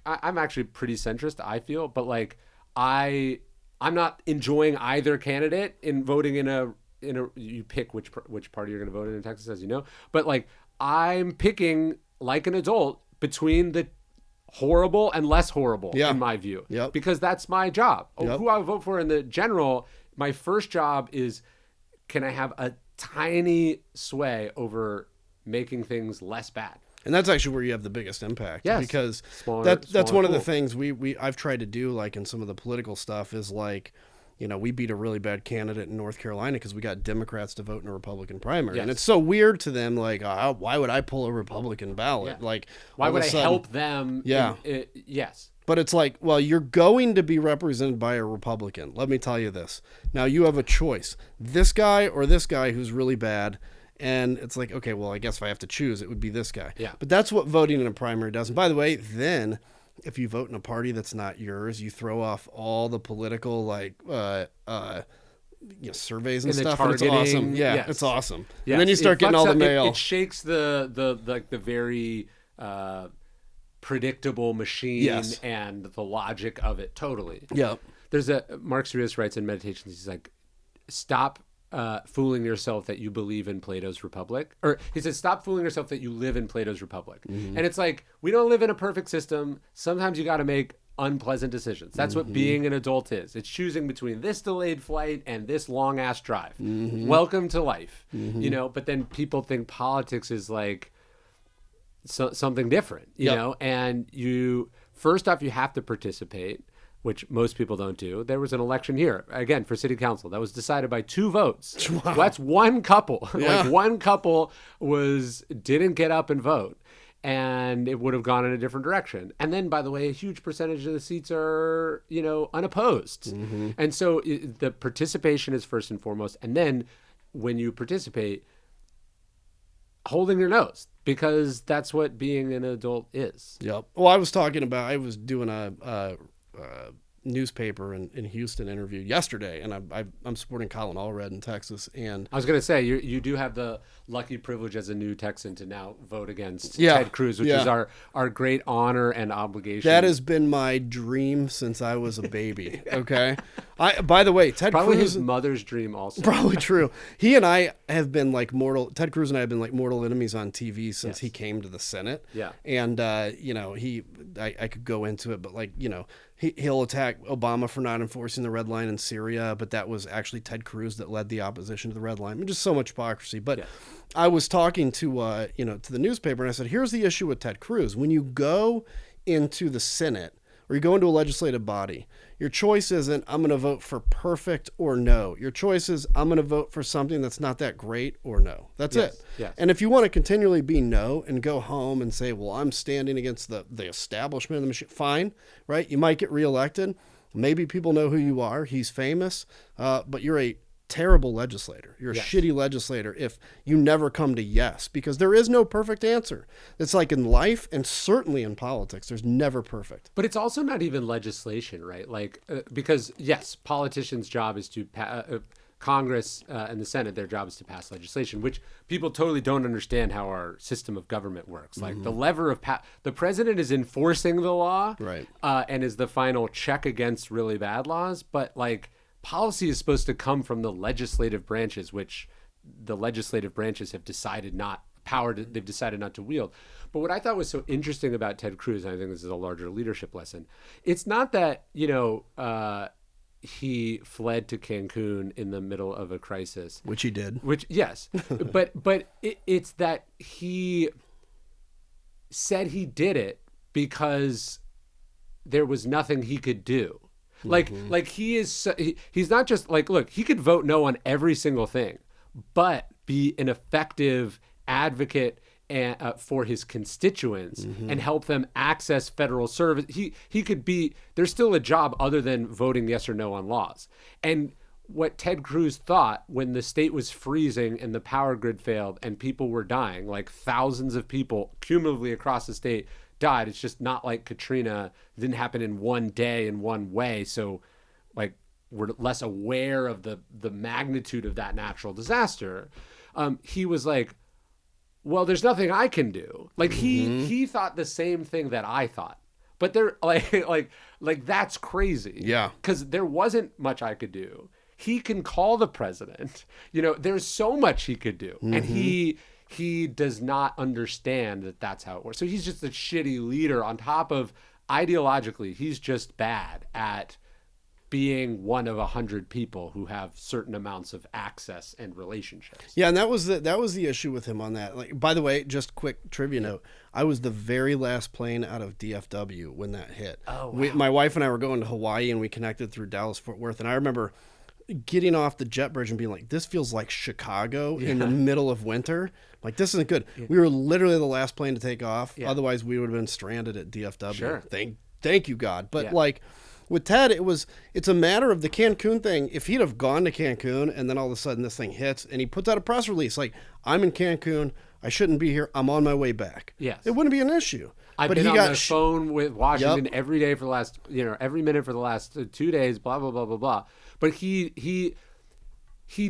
Speaker 2: I'm actually pretty centrist, I feel, but like I'm not enjoying either candidate in voting in a you pick which party you're going to vote in Texas, as you know. But like I'm picking like an adult between the horrible and less horrible, in my view, because that's my job. Who I vote for in the general, my first job is, can I have a tiny sway over making things less bad?
Speaker 1: And that's actually where you have the biggest impact.
Speaker 2: Yes.
Speaker 1: Because
Speaker 2: Smaller,
Speaker 1: that's one of the things I've tried to do, like in some of the political stuff, is like, you know, we beat a really bad candidate in North Carolina because we got Democrats to vote in a Republican primary.
Speaker 2: Yes.
Speaker 1: And it's so weird to them, like, why would I pull a Republican ballot?
Speaker 2: Yeah.
Speaker 1: Like,
Speaker 2: why would I help them?
Speaker 1: Yeah.
Speaker 2: Yes.
Speaker 1: But it's like, well, you're going to be represented by a Republican. Let me tell you this. Now you have a choice. This guy or this guy who's really bad. And it's like, okay, well, I guess if I have to choose, it would be this guy.
Speaker 2: Yeah.
Speaker 1: But that's what voting in a primary does. And by the way, then if you vote in a party that's not yours, you throw off all the political, like, surveys and stuff. And it's awesome. Yeah,
Speaker 2: yes.
Speaker 1: It's awesome.
Speaker 2: Yes.
Speaker 1: And then you start getting all the mail.
Speaker 2: It shakes the very predictable machine and the logic of it totally.
Speaker 1: Yeah.
Speaker 2: There's Mark Aurelius writes in Meditations, he's like, stop fooling yourself that you believe in Plato's Republic. Or he says, stop fooling yourself that you live in Plato's Republic. Mm-hmm. And it's like, we don't live in a perfect system. Sometimes you got to make unpleasant decisions. That's what being an adult is. It's choosing between this delayed flight and this long ass drive. Mm-hmm. Welcome to life. Mm-hmm. You know, but then people think politics is like something different, you know, and first off, you have to participate, which most people don't do. There was an election here, again, for city council that was decided by 2 votes. Wow. That's one couple.
Speaker 1: Yeah.
Speaker 2: Like one couple didn't get up and vote, and it would have gone in a different direction. And then, by the way, a huge percentage of the seats are, unopposed. Mm-hmm. And so the participation is first and foremost. And then when you participate, holding your nose, because that's what being an adult is.
Speaker 1: Yep. Well, I was doing a newspaper in Houston interview yesterday, and I'm supporting Colin Allred in Texas. And
Speaker 2: I was going to say, you do have the lucky privilege as a new Texan to now vote against Ted Cruz, which is our great honor and obligation.
Speaker 1: That has been my dream since I was a baby. Okay. By the way, Ted
Speaker 2: probably
Speaker 1: Cruz,
Speaker 2: his mother's dream also.
Speaker 1: Probably true. He and I have been like Ted Cruz and I have been like mortal enemies on TV since he came to the Senate.
Speaker 2: Yeah.
Speaker 1: And, I could go into it, but he'll attack Obama for not enforcing the red line in Syria, but that was actually Ted Cruz that led the opposition to the red line. I mean, just so much hypocrisy. But I was talking to the newspaper, and I said, here's the issue with Ted Cruz. When you go into the Senate or you go into a legislative body, your choice isn't, I'm going to vote for perfect or no. Your choice is, I'm going to vote for something that's not that great or no. That's it.
Speaker 2: Yes.
Speaker 1: And if you want to continually be no and go home and say, well, I'm standing against the establishment of the machine, fine, right? You might get reelected. Maybe people know who you are. He's famous, but you're a terrible legislator. You're a shitty legislator if you never come to yes, because there is no perfect answer. It's like in life and certainly in politics, there's never perfect.
Speaker 2: But it's also not even legislation, right? Like, because yes, politicians' job is to Congress and the Senate, their job is to pass legislation, which people totally don't understand how our system of government works. Like the lever of the president is enforcing the law,
Speaker 1: right,
Speaker 2: and is the final check against really bad laws. But like, policy is supposed to come from the legislative branches, which the legislative branches have decided they've decided not to wield. But what I thought was so interesting about Ted Cruz, and I think this is a larger leadership lesson, it's not that, he fled to Cancun in the middle of a crisis.
Speaker 1: Which he did.
Speaker 2: Yes. but it's that he said he did it because there was nothing he could do. Like he's not just like, look, he could vote no on every single thing, but be an effective advocate for his constituents and help them access federal service. He could be, there's still a job other than voting yes or no on laws. And what Ted Cruz thought when the state was freezing and the power grid failed and people were dying, like thousands of people cumulatively across the state died. It's just not like Katrina. It didn't happen in one day in one way. So like we're less aware of the magnitude of that natural disaster. He was like, well, there's nothing I can do. Like he thought the same thing that I thought. But they're like that's crazy.
Speaker 1: Yeah.
Speaker 2: Because there wasn't much I could do. He can call the president. You know, there's so much he could do. And he does not understand that that's how it works. So he's just a shitty leader on top of ideologically, he's just bad at being one of 100 people who have certain amounts of access and relationships.
Speaker 1: Yeah, and that was the issue with him on that. Like, by the way, just quick trivia note: I was the very last plane out of DFW when that hit.
Speaker 2: Oh, wow.
Speaker 1: My wife and I were going to Hawaii, and we connected through Dallas Fort Worth. And I remember getting off the jet bridge and being like, "This feels like Chicago in the middle of winter. Like, this isn't good." Yeah. We were literally the last plane to take off. Yeah. Otherwise, we would have been stranded at DFW.
Speaker 2: Sure.
Speaker 1: Thank you, God. But like. With Ted, it's a matter of the Cancun thing. If he'd have gone to Cancun and then all of a sudden this thing hits and he puts out a press release like, I'm in Cancun, I shouldn't be here, I'm on my way back.
Speaker 2: Yes.
Speaker 1: It wouldn't be an issue.
Speaker 2: I've been on the phone with Washington every day for the last, every minute for the last 2 days, blah, blah, blah, blah, blah. But he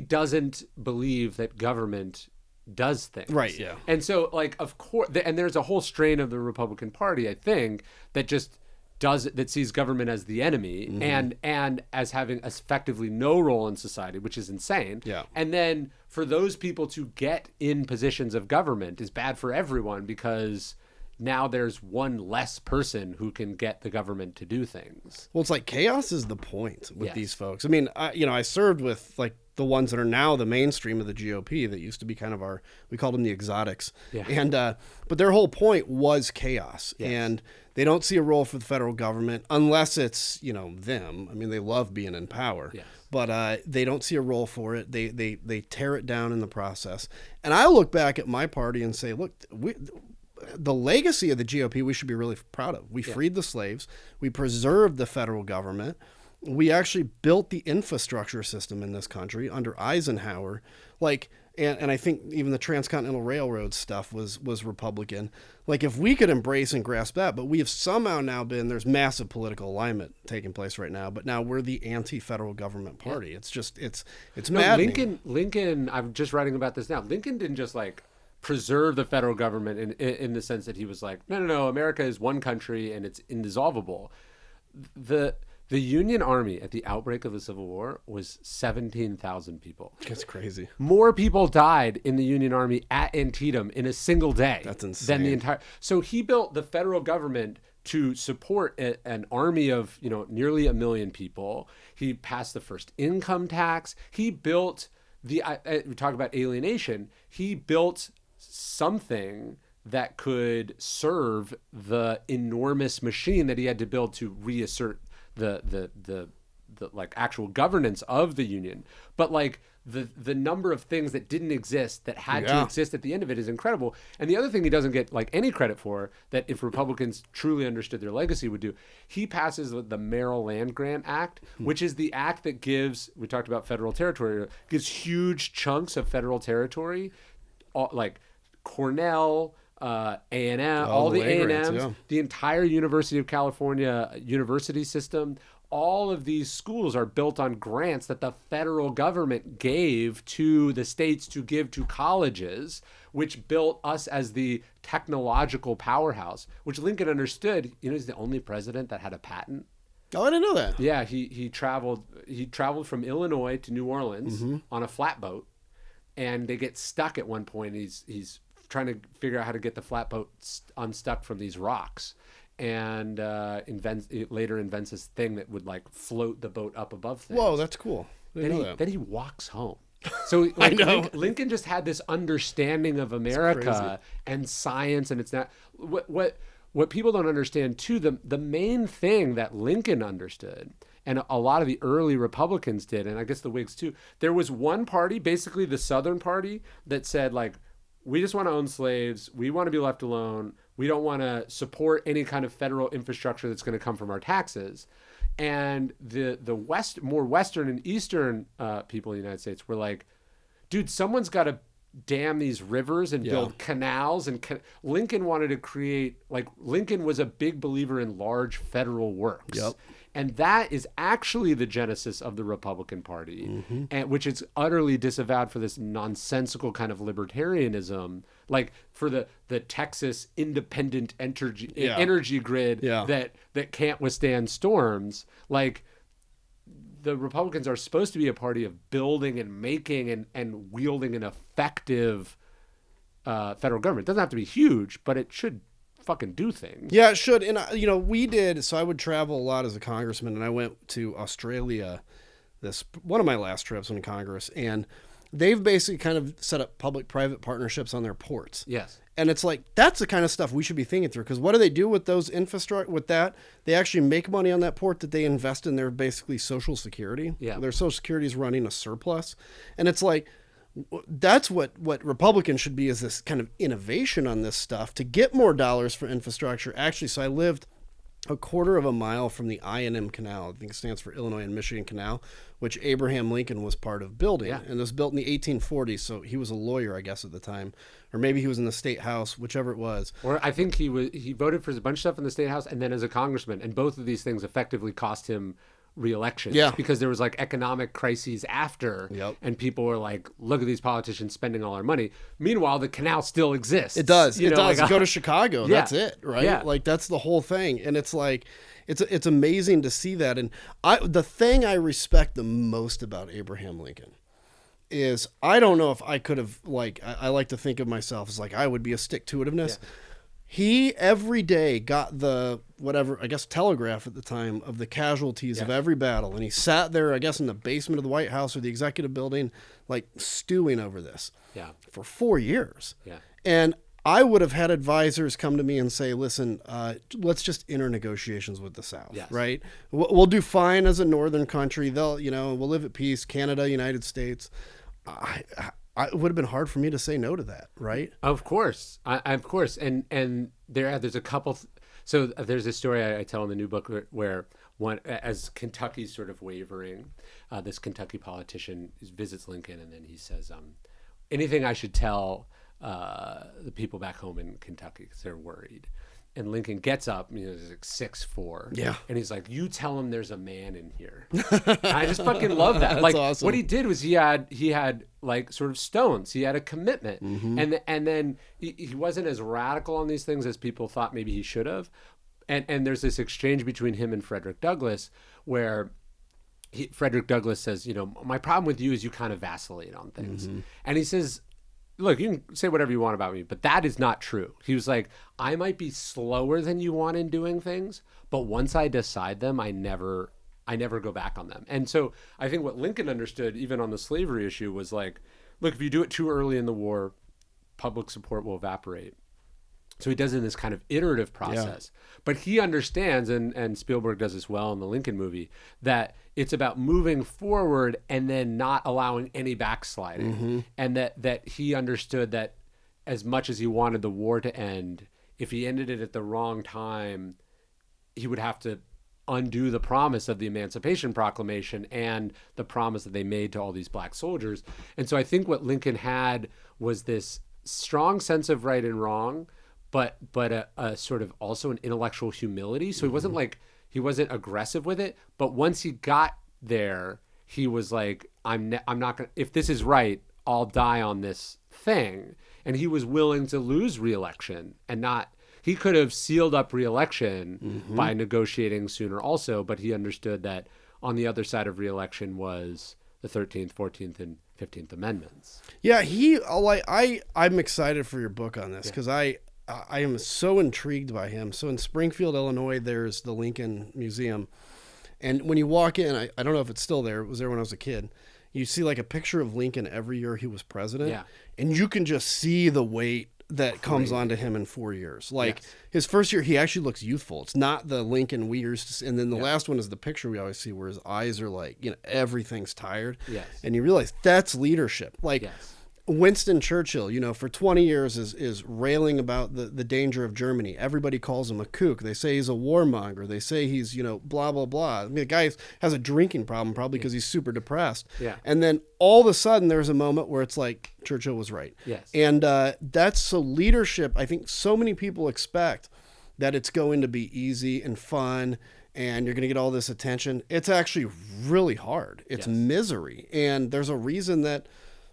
Speaker 2: doesn't believe that government does things.
Speaker 1: Right, yeah.
Speaker 2: And so, like, of course, and there's a whole strain of the Republican Party, I think, that just that sees government as the enemy and as having effectively no role in society, which is insane.
Speaker 1: Yeah.
Speaker 2: And then for those people to get in positions of government is bad for everyone because now there's one less person who can get the government to do things.
Speaker 1: Well, it's like chaos is the point with these folks. I mean, I served with like the ones that are now the mainstream of the GOP that used to be kind of we called them the exotics. Yeah. And, but their whole point was chaos. Yes. And they don't see a role for the federal government unless it's, them. I mean, they love being in power, but they don't see a role for it. They tear it down in the process. And I look back at my party and say, look, the legacy of the GOP we should be really proud of. We freed the slaves. We preserved the federal government. We actually built the infrastructure system in this country under Eisenhower. And I think even the Transcontinental Railroad stuff was Republican. Like, if we could embrace and grasp that, but we have somehow now there's massive political alignment taking place right now, but now we're the anti-federal government party. It's just, it's maddening.
Speaker 2: Lincoln, I'm just writing about this now. Lincoln didn't just like preserve the federal government in the sense that he was like, no, America is one country and it's indissoluble. The Union Army at the outbreak of the Civil War was 17,000 people.
Speaker 1: That's crazy.
Speaker 2: More people died in the Union Army at Antietam in a single day.
Speaker 1: That's insane.
Speaker 2: Than the entire. So he built the federal government to support an army of nearly 1 million people. He passed the first income tax. He built we talk about alienation. He built something that could serve the enormous machine that he had to build to reassert the like actual governance of the Union. But like the number of things that didn't exist that had to exist at the end of it is incredible. And the other thing he doesn't get like any credit for, that if Republicans truly understood their legacy would do, he passes the Merrill Land Grant Act, which is the act that we talked about federal territory, gives huge chunks of federal territory, like Cornell, A&M, all the A&Ms, the entire University of California university system. All of these schools are built on grants that the federal government gave to the states to give to colleges, which built us as the technological powerhouse, which Lincoln understood. He's the only president that had a patent.
Speaker 1: Oh, I didn't know that.
Speaker 2: Yeah, he traveled from Illinois to New Orleans on a flatboat, and they get stuck at one point. He's trying to figure out how to get the flatboat unstuck from these rocks, and later invents this thing that would like float the boat up above things.
Speaker 1: Whoa, that's cool.
Speaker 2: Then he walks home. So like, Lincoln just had this understanding of America and science, and it's not what people don't understand too. The main thing that Lincoln understood, and a lot of the early Republicans did, and I guess the Whigs too, there was one party, basically the Southern Party, that said like, we just want to own slaves. We want to be left alone. We don't want to support any kind of federal infrastructure that's going to come from our taxes. And the more Western and Eastern people in the United States were like, dude, someone's got to dam these rivers and build canals. And Lincoln wanted to create, like, Lincoln was a big believer in large federal works.
Speaker 1: Yep.
Speaker 2: And that is actually the genesis of the Republican Party, and which is utterly disavowed for this nonsensical kind of libertarianism, like for the Texas independent energy grid that can't withstand storms. Like, the Republicans are supposed to be a party of building and making and wielding an effective federal government. It doesn't have to be huge, but it should fucking do things.
Speaker 1: Yeah, it should. And we did. So I would travel a lot as a congressman, and I went to Australia one of my last trips in Congress, and they've basically kind of set up public-private partnerships on their ports.
Speaker 2: Yes.
Speaker 1: And it's like, that's the kind of stuff we should be thinking through, because what do they do with those infrastructure? With that, they actually make money on that port that they invest in their basically Social Security.
Speaker 2: Yeah.
Speaker 1: Their Social Security is running a surplus, and it's like, that's what Republicans should be, is this kind of innovation on this stuff to get more dollars for infrastructure. Actually, so I lived a quarter of a mile from the I&M Canal. I think it stands for Illinois and Michigan Canal, which Abraham Lincoln was part of building.
Speaker 2: Yeah.
Speaker 1: And it was built in the 1840s, so he was a lawyer, I guess, at the time. Or maybe he was in the State House, whichever it was.
Speaker 2: Or I think he voted for a bunch of stuff in the State House and then as a congressman. And both of these things effectively cost him re-election.
Speaker 1: Yeah.
Speaker 2: Because there was like economic crises after.
Speaker 1: Yep.
Speaker 2: And people were like, look at these politicians spending all our money. Meanwhile, the canal still exists.
Speaker 1: It does.
Speaker 2: You
Speaker 1: It
Speaker 2: know,
Speaker 1: does.
Speaker 2: like,
Speaker 1: Go to Chicago.
Speaker 2: Yeah.
Speaker 1: That's it, right?
Speaker 2: Yeah.
Speaker 1: Like, that's the whole thing. And it's like, it's amazing to see that. And the thing I respect the most about Abraham Lincoln is, I don't know if I could have, like, I like to think of myself as like, I would be a stick-to-itiveness. Yeah. He every day got the, whatever, I guess, telegraph at the time of the casualties of every battle. And he sat there, I guess, in the basement of the White House or the executive building, like, stewing over this for 4 years.
Speaker 2: Yeah.
Speaker 1: And I would have had advisors come to me and say, listen, let's just enter negotiations with the South, right? We'll do fine as a northern country. We'll live at peace, Canada, United States. It would have been hard for me to say no to that, right?
Speaker 2: Of course. Of course. And there's a couple. So there's a story I tell in the new book where as Kentucky's sort of wavering, this Kentucky politician visits Lincoln, and then he says, anything I should tell the people back home in Kentucky because they're worried. And Lincoln gets up, he's like 6'4".
Speaker 1: Yeah.
Speaker 2: And he's like, you tell him there's a man in here. I just fucking love that.
Speaker 1: That's
Speaker 2: like,
Speaker 1: awesome.
Speaker 2: What he did was he had like sort of stones. He had a commitment. Mm-hmm. And then he wasn't as radical on these things as people thought maybe he should have. And there's this exchange between him and Frederick Douglass where Frederick Douglass says, my problem with you is you kind of vacillate on things. Mm-hmm. And he says, look, you can say whatever you want about me, but that is not true. He was like, I might be slower than you want in doing things, but once I decide them, I never go back on them. And so I think what Lincoln understood, even on the slavery issue, was like, look, if you do it too early in the war, public support will evaporate. So he does it in this kind of iterative process. Yeah. But he understands, and Spielberg does this well in the Lincoln movie, that it's about moving forward and then not allowing any backsliding. Mm-hmm. And that he understood that as much as he wanted the war to end, if he ended it at the wrong time, he would have to undo the promise of the Emancipation Proclamation and the promise that they made to all these black soldiers. And so I think what Lincoln had was this strong sense of right and wrong, but a sort of also an intellectual humility. So he wasn't aggressive with it, but once he got there, he was like, I'm not gonna, if this is right, I'll die on this thing. And he was willing to lose re-election and not, he could have sealed up re-election by negotiating sooner also, but he understood that on the other side of re-election was the 13th, 14th, and 15th Amendments.
Speaker 1: Yeah, I'm excited for your book on this because I am so intrigued by him. So in Springfield, Illinois, there's the Lincoln Museum. And when you walk in, I don't know if it's still there. It was there when I was a kid. You see like a picture of Lincoln every year he was president. Yeah. And you can just see the weight that comes onto him in 4 years. Like his first year, he actually looks youthful. It's not the Lincoln we used to see. And then the last one is the picture we always see where his eyes are like, everything's tired.
Speaker 2: Yes.
Speaker 1: And you realize that's leadership. Like, Winston Churchill, for 20 years is railing about the danger of Germany. Everybody calls him a kook. They say he's a warmonger. They say he's, blah, blah, blah. I mean, the guy has a drinking problem probably because he's super depressed.
Speaker 2: Yeah.
Speaker 1: And then all of a sudden there's a moment where it's like Churchill was right.
Speaker 2: Yes.
Speaker 1: And that's so leadership. I think so many people expect that it's going to be easy and fun and you're going to get all this attention. It's actually really hard. It's misery. And there's a reason that,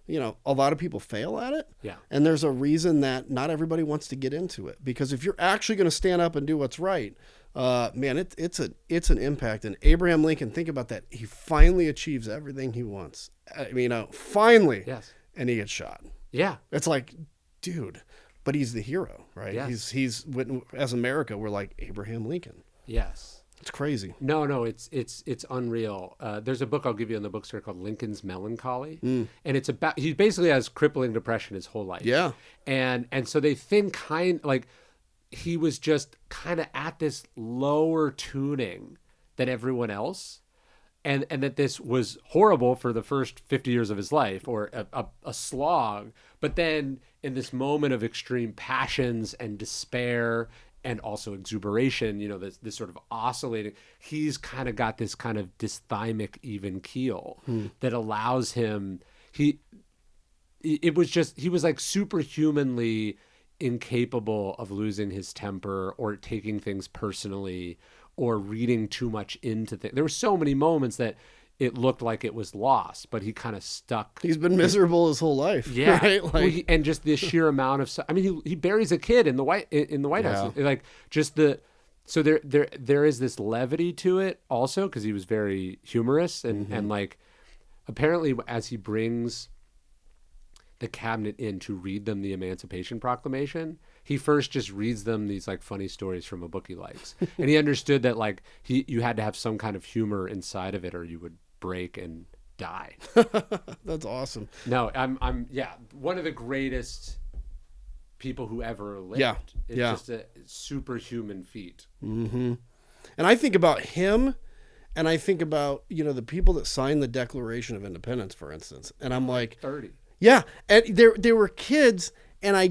Speaker 1: a lot of people fail at it.
Speaker 2: Yeah.
Speaker 1: And there's a reason that not everybody wants to get into it. Because if you're actually going to stand up and do what's right, man, it's an impact. And Abraham Lincoln, think about that. He finally achieves everything he wants. I mean, finally.
Speaker 2: Yes.
Speaker 1: And he gets shot.
Speaker 2: Yeah.
Speaker 1: It's like, dude, but he's the hero, right?
Speaker 2: Yes.
Speaker 1: He's as America, we're like Abraham Lincoln.
Speaker 2: Yes.
Speaker 1: It's crazy.
Speaker 2: No, it's unreal. There's a book I'll give you in the bookstore called Lincoln's Melancholy, and it's about he basically has crippling depression his whole life.
Speaker 1: Yeah,
Speaker 2: and so they think like he was just kind of at this lower tuning than everyone else, and that this was horrible for the first 50 years of his life, or a slog. But then in this moment of extreme passions and despair and also exuberation, this sort of oscillating, he's kind of got this kind of dysthymic even keel that allows him, he was like superhumanly incapable of losing his temper or taking things personally or reading too much into things. There were so many moments that it looked like it was lost, but he kind of stuck.
Speaker 1: He's been miserable his whole life.
Speaker 2: Yeah,
Speaker 1: right? Like,
Speaker 2: well, and just the sheer amount of. I mean, he buries a kid in the White House. Like just so there is this levity to it also because he was very humorous and like apparently as he brings the cabinet in to read them the Emancipation Proclamation, he first just reads them these like funny stories from a book he likes, and he understood that like you had to have some kind of humor inside of it or you would break and die.
Speaker 1: That's awesome.
Speaker 2: No, I'm one of the greatest people who ever lived.
Speaker 1: Yeah.
Speaker 2: It's just a superhuman feat.
Speaker 1: Mm-hmm. And I think about him, and I think about the people that signed the Declaration of Independence, for instance, and I'm like
Speaker 2: 30.
Speaker 1: Yeah, and there were kids, and I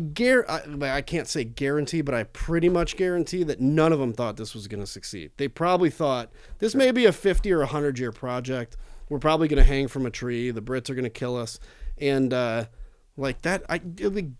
Speaker 1: can't say guarantee, but I pretty much guarantee that none of them thought this was going to succeed. They probably thought this may be a 50 or 100-year project. We're probably going to hang from a tree. The Brits are going to kill us, and like that.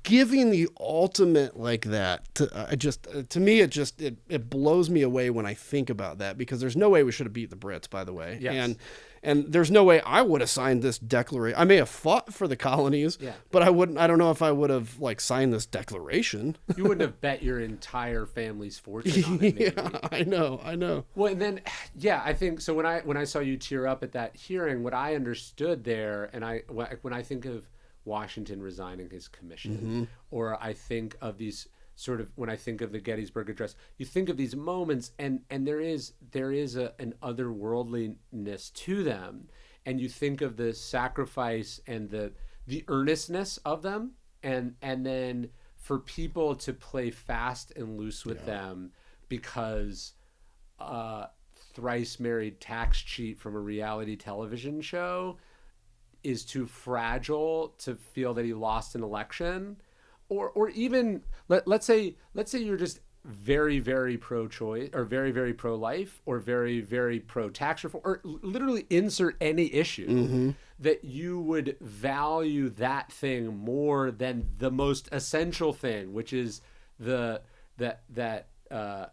Speaker 1: Giving the ultimate like that. To me, it blows me away when I think about that because there's no way we should have beat the Brits, by the way.
Speaker 2: Yes.
Speaker 1: And there's no way I would have signed this declaration. I may have fought for the colonies, but I don't know if I would have like signed this declaration.
Speaker 2: You wouldn't have bet your entire family's fortune on it, maybe.
Speaker 1: Yeah, I know.
Speaker 2: Well, and then, I think so. When I saw you tear up at that hearing, what I understood there, and when I think of Washington resigning his commission, or I think of these sort of when I think of the Gettysburg Address, you think of these moments, and there is an otherworldliness to them, and you think of the sacrifice and the earnestness of them, and then for people to play fast and loose with them because thrice married tax cheat from a reality television show is too fragile to feel that he lost an election. Or even let's say you're just very, very pro-choice or very, very pro-life or very, very pro-tax reform or literally insert any issue that you would value that thing more than the most essential thing, which is that the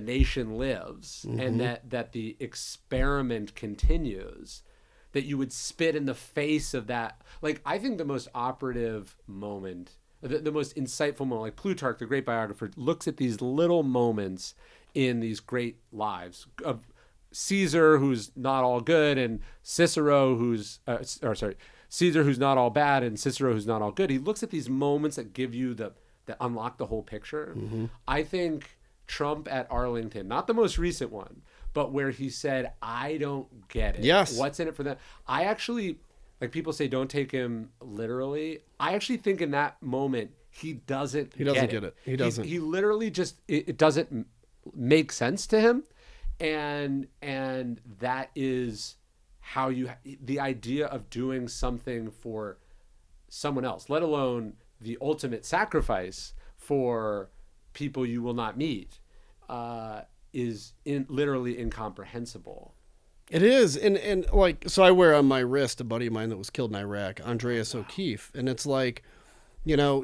Speaker 2: nation lives and that the experiment continues. That you would spit in the face of that. Like I think the most operative moment. The most insightful moment, like Plutarch, the great biographer, looks at these little moments in these great lives of Caesar, who's not all good, and Cicero, Caesar, who's not all bad, and Cicero, who's not all good. He looks at these moments that give you that unlock the whole picture. I think Trump at Arlington, not the most recent one, but where he said, "I don't get it.
Speaker 1: Yes.
Speaker 2: What's in it for them?" I actually. Like people say, don't take him literally. I actually think in that moment, he doesn't get it.
Speaker 1: He doesn't.
Speaker 2: He literally just, it doesn't make sense to him. And that is how the idea of doing something for someone else, let alone the ultimate sacrifice for people you will not meet, is literally incomprehensible.
Speaker 1: It is. And like, so I wear on my wrist a buddy of mine that was killed in Iraq, Andreas O'Keefe. And it's like, you know,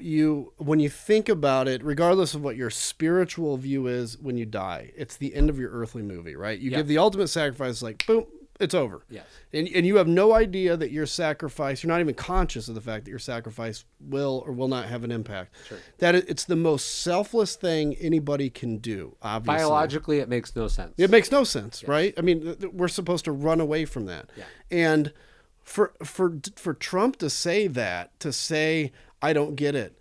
Speaker 1: when you think about it, regardless of what your spiritual view is when you die, it's the end of your earthly movie, right? You give the ultimate sacrifice, like, boom, it's over.
Speaker 2: Yes.
Speaker 1: And you have no idea that your sacrifice, you're not even conscious of the fact that your sacrifice will or will not have an impact.
Speaker 2: Sure.
Speaker 1: That it's the most selfless thing anybody can do, obviously.
Speaker 2: Biologically, it makes no sense.
Speaker 1: It makes no sense, right? I mean, we're supposed to run away from that.
Speaker 2: Yeah.
Speaker 1: And for Trump to say that, I don't get it.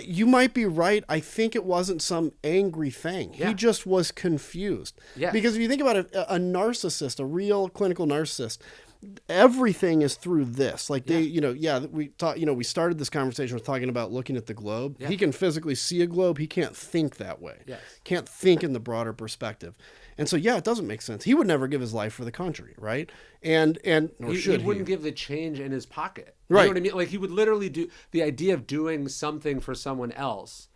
Speaker 1: You might be right. I think it wasn't some angry thing.
Speaker 2: Yeah.
Speaker 1: He just was confused.
Speaker 2: Yes.
Speaker 1: Because if you think about it, a narcissist, a real clinical narcissist, everything is through this. Like we started this conversation with talking about looking at the globe.
Speaker 2: Yeah.
Speaker 1: He can physically see a globe. He can't think that way.
Speaker 2: Yes.
Speaker 1: Can't think in the broader perspective. And so, it doesn't make sense. He would never give his life for the country, right? And nor should he.
Speaker 2: He wouldn't give the change in his pocket.
Speaker 1: Right.
Speaker 2: You know what I mean? Like, he would literally do the idea of doing something for someone else.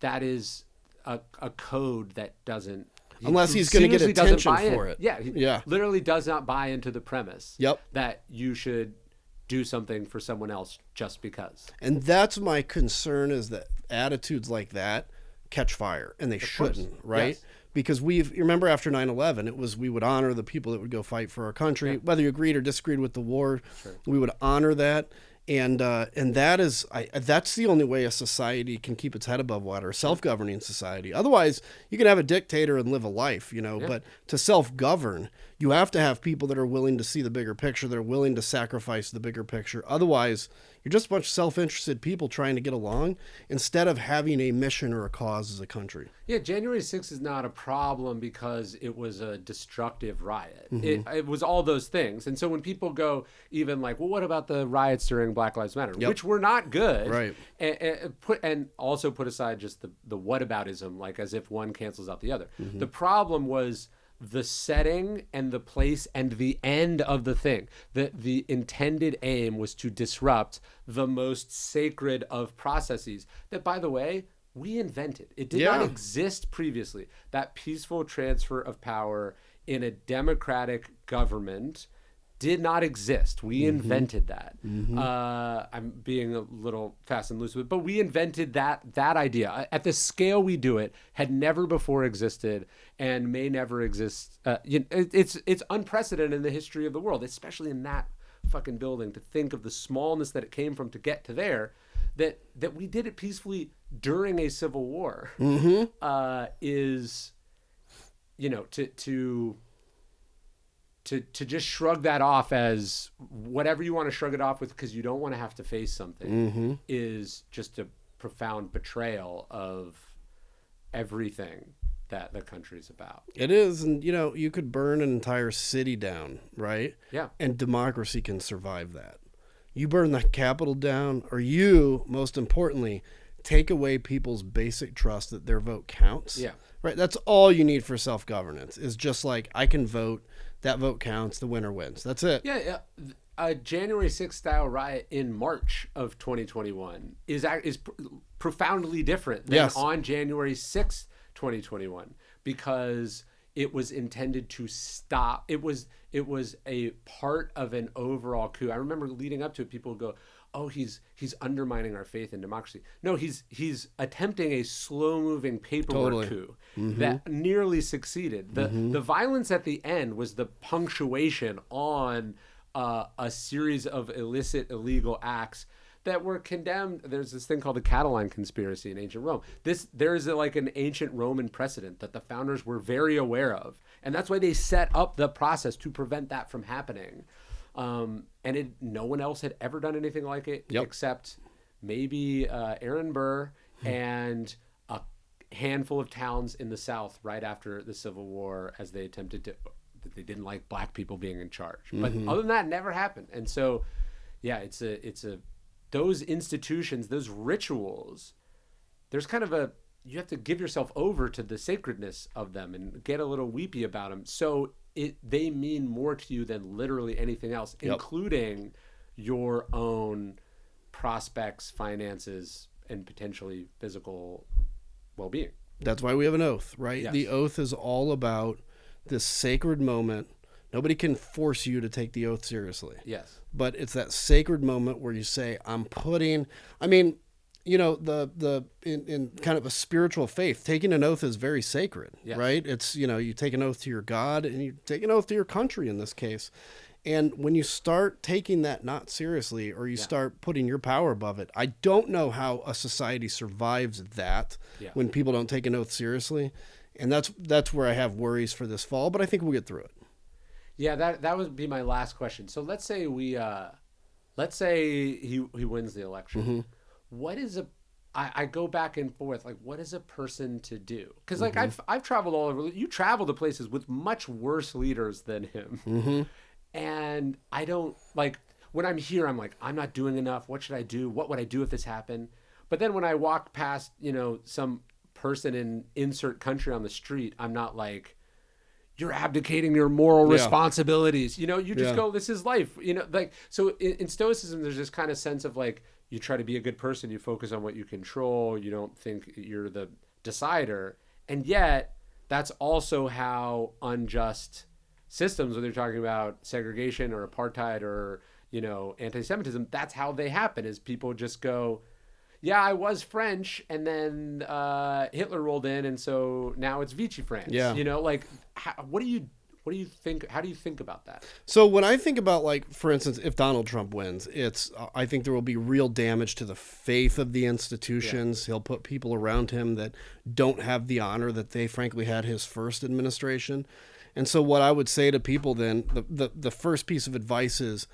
Speaker 2: That is a code that doesn't.
Speaker 1: Unless he's going to get attention for it.
Speaker 2: Yeah. He literally does not buy into the premise.
Speaker 1: Yep.
Speaker 2: That you should do something for someone else just because.
Speaker 1: And that's my concern, is that attitudes like that catch fire, and they shouldn't, right?
Speaker 2: Yes.
Speaker 1: Because you remember after 9/11, it was, we would honor the people that would go fight for our country, whether you agreed or disagreed with the war. Sure. We would honor that. And that is, that's the only way a society can keep its head above water, a self-governing society. Otherwise, you can have a dictator and live a life, but to self-govern, you have to have people that are willing to see the bigger picture, that are willing to sacrifice the bigger picture. Otherwise, you're just a bunch of self-interested people trying to get along instead of having a mission or a cause as a country.
Speaker 2: Yeah, January 6th is not a problem because it was a destructive riot.
Speaker 1: Mm-hmm.
Speaker 2: It was all those things. And so when people go even like, well, what about the riots during Black Lives Matter, which were not good,
Speaker 1: right?
Speaker 2: And also put aside just the whataboutism, like as if one cancels out the other.
Speaker 1: Mm-hmm.
Speaker 2: The problem was the setting and the place and the end of the thing. The intended aim was to disrupt the most sacred of processes that, by the way, we invented. It did not exist previously. That peaceful transfer of power in a democratic government did not exist. We invented that. I'm being a little fast and loose with it, but we invented that idea. At the scale we do it, had never before existed and may never exist. It's unprecedented in the history of the world, especially in that fucking building, to think of the smallness that it came from to get to there, that we did it peacefully during a civil war, is, to just shrug that off as whatever you want to shrug it off with because you don't want to have to face something is just a profound betrayal of everything that the country's about.
Speaker 1: It is. And, you could burn an entire city down, right?
Speaker 2: Yeah.
Speaker 1: And democracy can survive that. You burn the Capitol down, or you, most importantly, take away people's basic trust that their vote counts.
Speaker 2: Yeah.
Speaker 1: Right? That's all you need for self-governance, is just like, I can vote, that vote counts, the winner wins. That's it.
Speaker 2: Yeah. A January 6th style riot in March of 2021 is profoundly different than on January 6th, 2021, because it was intended to stop. It was a part of an overall coup. I remember leading up to it, people would go, oh, he's undermining our faith in democracy. No, he's attempting a slow-moving paperwork coup that nearly succeeded. The violence at the end was the punctuation on a series of illicit, illegal acts that were condemned. There's this thing called the Catalan conspiracy in ancient Rome. There is like an ancient Roman precedent that the founders were very aware of, and that's why they set up the process to prevent that from happening. And no one else had ever done anything like it except maybe Aaron Burr and a handful of towns in the South right after the Civil War, as they attempted to, that they didn't like black people being in charge. But other than that, it never happened. And so, yeah, it's a those institutions, those rituals, there's kind of you have to give yourself over to the sacredness of them and get a little weepy about them. So they mean more to you than literally anything else, including your own prospects, finances, and potentially physical well-being.
Speaker 1: That's why we have an oath, right?
Speaker 2: Yes.
Speaker 1: The oath is all about this sacred moment. Nobody can force you to take the oath seriously.
Speaker 2: Yes.
Speaker 1: But it's that sacred moment where you say, in kind of a spiritual faith, taking an oath is very sacred,
Speaker 2: Yes.
Speaker 1: right? It's, you take an oath to your God and you take an oath to your country in this case. And when you start taking that not seriously, or you start putting your power above it, I don't know how a society survives that when people don't take an oath seriously. And that's where I have worries for this fall, but I think we'll get through it.
Speaker 2: Yeah, that would be my last question. So let's say he wins the election.
Speaker 1: Mm-hmm.
Speaker 2: What is I go back and forth, like, what is a person to do? Because like I've traveled all over. You travel to places with much worse leaders than him.
Speaker 1: Mm-hmm.
Speaker 2: And I don't, like, when I'm here, I'm like, I'm not doing enough. What should I do? What would I do if this happened? But then when I walk past, some person in insert country on the street, I'm not like, you're abdicating your moral responsibilities. You just go, this is life. So in Stoicism, there's this kind of sense of like, you try to be a good person. You focus on what you control. You don't think you're the decider. And yet that's also how unjust systems, whether you're talking about segregation or apartheid or, anti-Semitism, that's how they happen, is people just go, yeah, I was French, and then Hitler rolled in, and so now it's Vichy France.
Speaker 1: Yeah.
Speaker 2: What do you think? How do you think about that?
Speaker 1: So when I think about, like, for instance, if Donald Trump wins, I think there will be real damage to the faith of the institutions. Yeah. He'll put people around him that don't have the honor that they frankly had his first administration. And so what I would say to people then, the first piece of advice is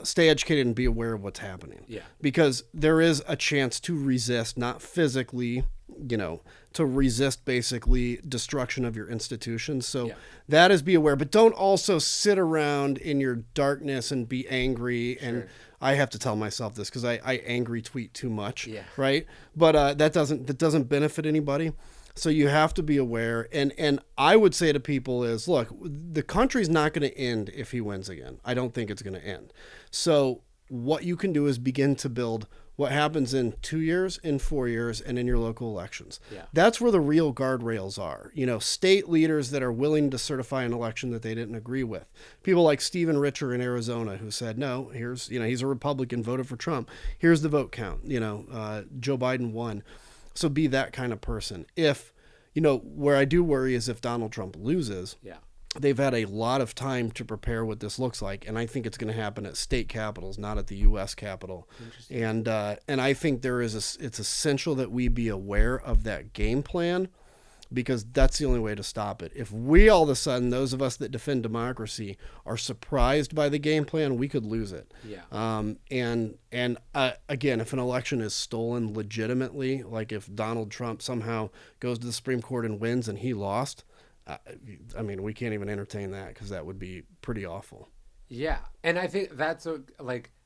Speaker 1: stay educated and be aware of what's happening.
Speaker 2: Yeah.
Speaker 1: Because there is a chance to resist, not physically, to resist basically destruction of your institutions. So that is be aware, but don't also sit around in your darkness and be angry. Sure. And I have to tell myself this because I angry tweet too much, right? But that doesn't benefit anybody. So you have to be aware. And I would say to people is, look, the country's not going to end if he wins again. I don't think it's going to end. So what you can do is begin to build what happens in 2 years, in 4 years, and in your local elections. Yeah. That's where the real guardrails are. State leaders that are willing to certify an election that they didn't agree with. People like Stephen Richer in Arizona who said, no, here's, he's a Republican, voted for Trump. Here's the vote count. Joe Biden won. So be that kind of person. If, where I do worry is if Donald Trump loses, they've had a lot of time to prepare what this looks like. And I think it's going to happen at state capitals, not at the U.S. Capitol. And I think it's essential that we be aware of that game plan, because that's the only way to stop it. If we all of a sudden, those of us that defend democracy, are surprised by the game plan, we could lose it. Yeah. Again, if an election is stolen legitimately, like if Donald Trump somehow goes to the Supreme Court and wins and he lost, we can't even entertain that, because that would be pretty awful. Yeah.
Speaker 2: And I think that's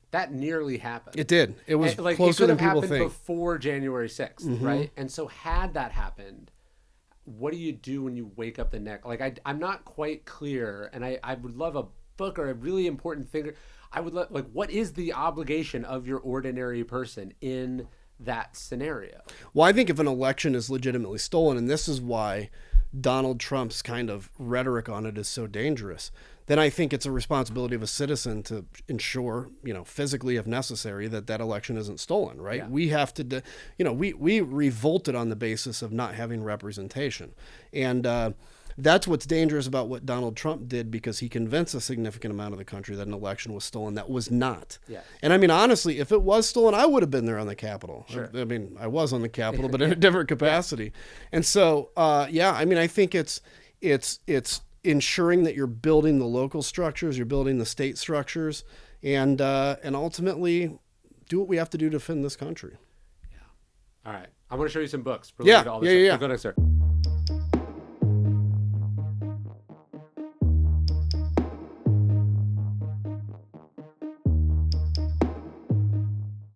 Speaker 2: that nearly happened.
Speaker 1: It did. It was closer than people think. It could have happened
Speaker 2: before January 6th, right? And so had that happened, what do you do when you wake up the next? Like, I'm not quite clear, and I would love a book or a really important thing. I would love, what is the obligation of your ordinary person in that scenario?
Speaker 1: Well, I think if an election is legitimately stolen, and this is why Donald Trump's kind of rhetoric on it is so dangerous, then I think it's a responsibility of a citizen to ensure, physically if necessary, that election isn't stolen, right? Yeah. We have to, we revolted on the basis of not having representation. And that's what's dangerous about what Donald Trump did, because he convinced a significant amount of the country that an election was stolen that was not. Yeah. And honestly, if it was stolen, I would have been there on the Capitol. Sure. I was on the Capitol, but in a different capacity. Yeah. And so, I think it's ensuring that you're building the local structures, you're building the state structures, and ultimately do what we have to do to defend this country.
Speaker 2: Yeah. All right. I'm going to show you some books.
Speaker 1: Yeah.
Speaker 2: Go next door.